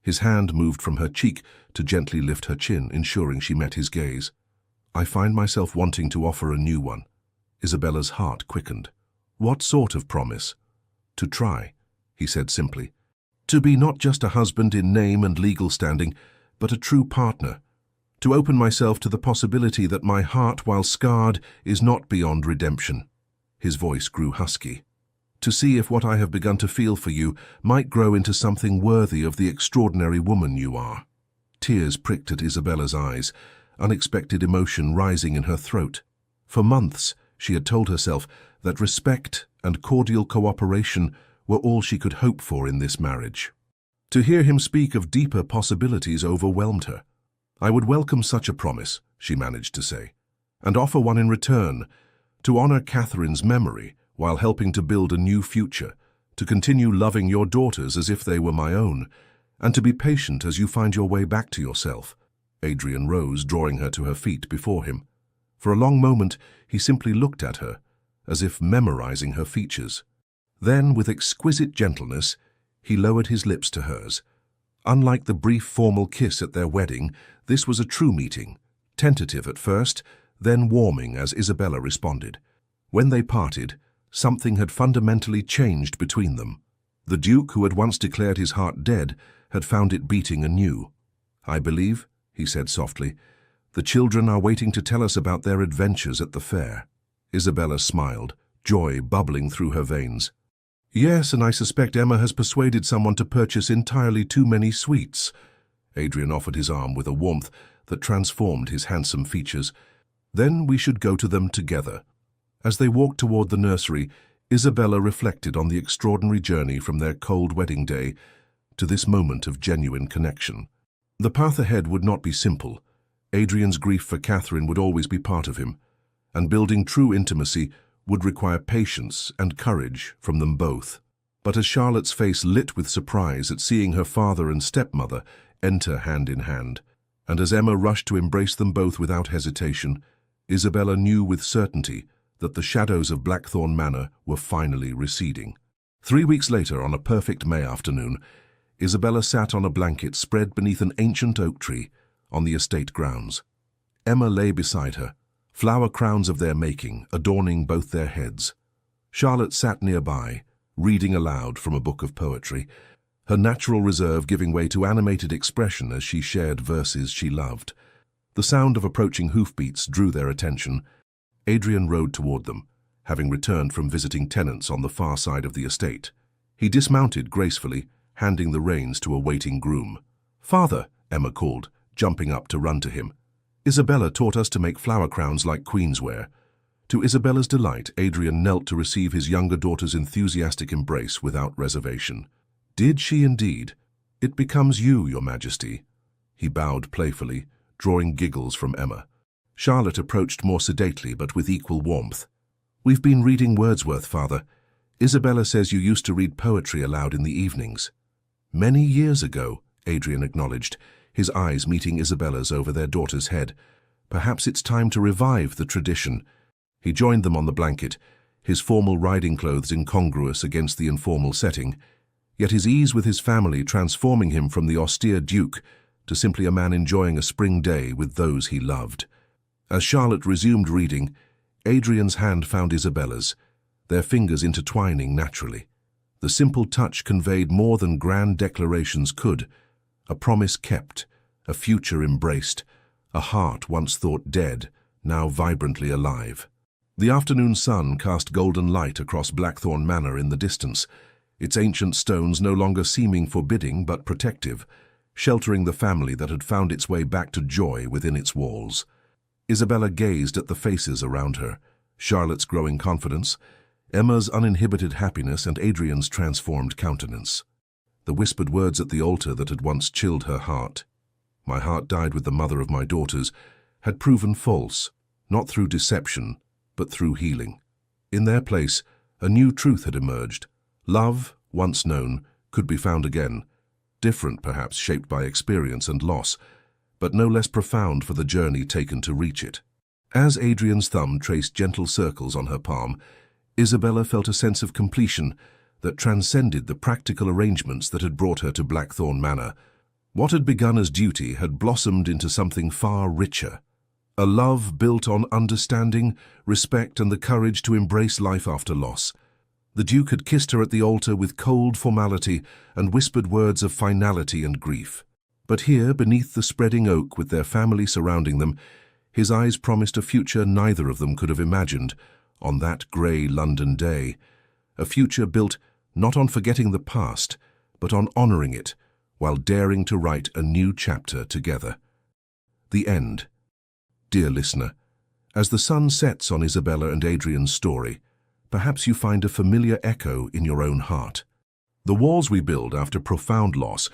His hand moved from her cheek to gently lift her chin, ensuring she met his gaze. I find myself wanting to offer a new one. Isabella's heart quickened. What sort of promise? To try, he said simply. To be not just a husband in name and legal standing, but a true partner. To open myself to the possibility that my heart, while scarred, is not beyond redemption. His voice grew husky. To see if what I have begun to feel for you might grow into something worthy of the extraordinary woman you are. Tears pricked at Isabella's eyes, unexpected emotion rising in her throat. For months, she had told herself that respect and cordial cooperation were all she could hope for in this marriage. To hear him speak of deeper possibilities overwhelmed her. I would welcome such a promise, she managed to say, and offer one in return, to honor Catherine's memory while helping to build a new future, to continue loving your daughters as if they were my own, and to be patient as you find your way back to yourself. Adrian rose, drawing her to her feet before him. For a long moment, he simply looked at her, as if memorizing her features. Then, with exquisite gentleness, he lowered his lips to hers. Unlike the brief formal kiss at their wedding, this was a true meeting, tentative at first, then warming as Isabella responded. When they parted, something had fundamentally changed between them. The Duke, who had once declared his heart dead, had found it beating anew. I believe, he said softly, the children are waiting to tell us about their adventures at the fair. Isabella smiled, joy bubbling through her veins. Yes, and I suspect Emma has persuaded someone to purchase entirely too many sweets. Adrian offered his arm with a warmth that transformed his handsome features. Then we should go to them together. As they walked toward the nursery, Isabella reflected on the extraordinary journey from their cold wedding day, to this moment of genuine connection. The path ahead would not be simple. Adrian's grief for Catherine would always be part of him, and building true intimacy would require patience and courage from them both. But as Charlotte's face lit with surprise at seeing her father and stepmother enter hand in hand, and as Emma rushed to embrace them both without hesitation, Isabella knew with certainty that the shadows of Blackthorn Manor were finally receding. 3 weeks later, on a perfect May afternoon, Isabella sat on a blanket spread beneath an ancient oak tree on the estate grounds. Emma lay beside her, flower crowns of their making adorning both their heads. Charlotte sat nearby, reading aloud from a book of poetry, her natural reserve giving way to animated expression as she shared verses she loved. The sound of approaching hoofbeats drew their attention. Adrian rode toward them, having returned from visiting tenants on the far side of the estate. He dismounted gracefully, handing the reins to a waiting groom. "Father," Emma called, jumping up to run to him. "Isabella taught us to make flower crowns like queens wear." To Isabella's delight, Adrian knelt to receive his younger daughter's enthusiastic embrace without reservation. "Did she indeed? It becomes you, Your Majesty." He bowed playfully, drawing giggles from Emma. Charlotte approached more sedately but with equal warmth. "We've been reading Wordsworth, Father. Isabella says you used to read poetry aloud in the evenings." "Many years ago," Adrian acknowledged, his eyes meeting Isabella's over their daughter's head. "Perhaps it's time to revive the tradition." He joined them on the blanket, his formal riding clothes incongruous against the informal setting, yet his ease with his family transforming him from the austere duke to simply a man enjoying a spring day with those he loved. As Charlotte resumed reading, Adrian's hand found Isabella's, their fingers intertwining naturally. The simple touch conveyed more than grand declarations could: a promise kept, a future embraced, a heart once thought dead, now vibrantly alive. The afternoon sun cast golden light across Blackthorn Manor in the distance, its ancient stones no longer seeming forbidding but protective, sheltering the family that had found its way back to joy within its walls. Isabella gazed at the faces around her, Charlotte's growing confidence, Emma's uninhibited happiness, and Adrian's transformed countenance. The whispered words at the altar that had once chilled her heart, "My heart died with the mother of my daughters," had proven false, not through deception, but through healing. In their place, a new truth had emerged. Love, once known, could be found again, different perhaps, shaped by experience and loss, but no less profound for the journey taken to reach it. As Adrian's thumb traced gentle circles on her palm, Isabella felt a sense of completion that transcended the practical arrangements that had brought her to Blackthorn Manor. What had begun as duty had blossomed into something far richer. A love built on understanding, respect, and the courage to embrace life after loss. The Duke had kissed her at the altar with cold formality and whispered words of finality and grief. But here, beneath the spreading oak with their family surrounding them, his eyes promised a future neither of them could have imagined on that grey London day. A future built not on forgetting the past, but on honouring it, while daring to write a new chapter together. The end. Dear listener, as the sun sets on Isabella and Adrian's story, perhaps you find a familiar echo in your own heart. The walls we build after profound loss,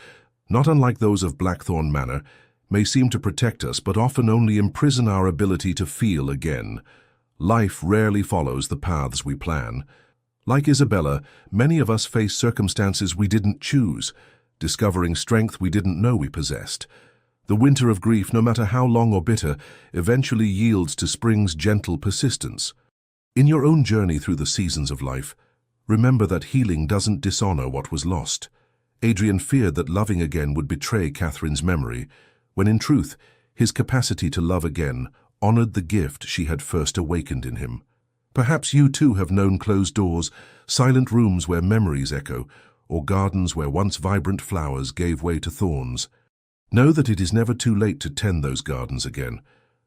not unlike those of Blackthorn Manor, may seem to protect us but often only imprison our ability to feel again. Life rarely follows the paths we plan. Like Isabella, many of us face circumstances we didn't choose, discovering strength we didn't know we possessed. The winter of grief, no matter how long or bitter, eventually yields to spring's gentle persistence. In your own journey through the seasons of life, remember that healing doesn't dishonor what was lost. Adrian feared that loving again would betray Catherine's memory, when in truth, his capacity to love again honored the gift she had first awakened in him. Perhaps you too have known closed doors, silent rooms where memories echo, or gardens where once vibrant flowers gave way to thorns. Know that it is never too late to tend those gardens again,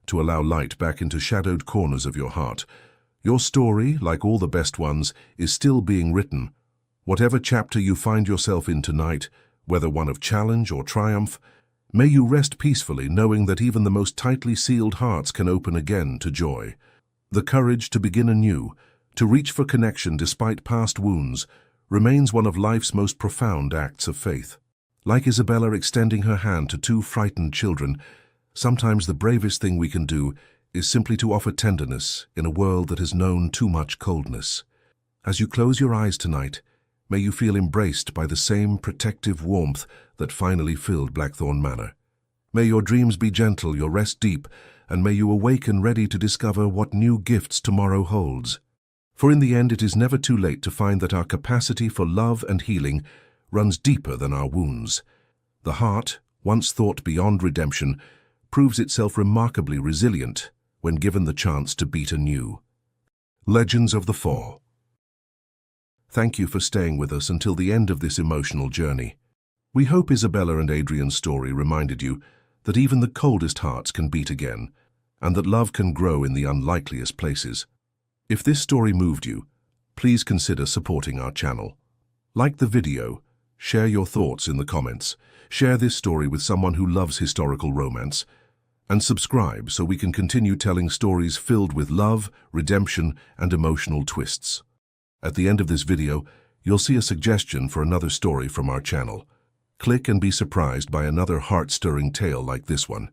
to allow light back into shadowed corners of your heart. Your story, like all the best ones, is still being written. Whatever chapter you find yourself in tonight, whether one of challenge or triumph, may you rest peacefully knowing that even the most tightly sealed hearts can open again to joy. The courage to begin anew, to reach for connection despite past wounds, remains one of life's most profound acts of faith. Like Isabella extending her hand to two frightened children, sometimes the bravest thing we can do is simply to offer tenderness in a world that has known too much coldness. As you close your eyes tonight, may you feel embraced by the same protective warmth that finally filled Blackthorn Manor. May your dreams be gentle, your rest deep, and may you awaken ready to discover what new gifts tomorrow holds. For in the end, it is never too late to find that our capacity for love and healing runs deeper than our wounds. The heart, once thought beyond redemption, proves itself remarkably resilient when given the chance to beat anew. Legends of the Fall. Thank you for staying with us until the end of this emotional journey. We hope Isabella and Adrian's story reminded you that even the coldest hearts can beat again, and that love can grow in the unlikeliest places. If this story moved you, please consider supporting our channel. Like the video, share your thoughts in the comments, share this story with someone who loves historical romance, and subscribe so we can continue telling stories filled with love, redemption, and emotional twists. At the end of this video, you'll see a suggestion for another story from our channel. Click and be surprised by another heart-stirring tale like this one.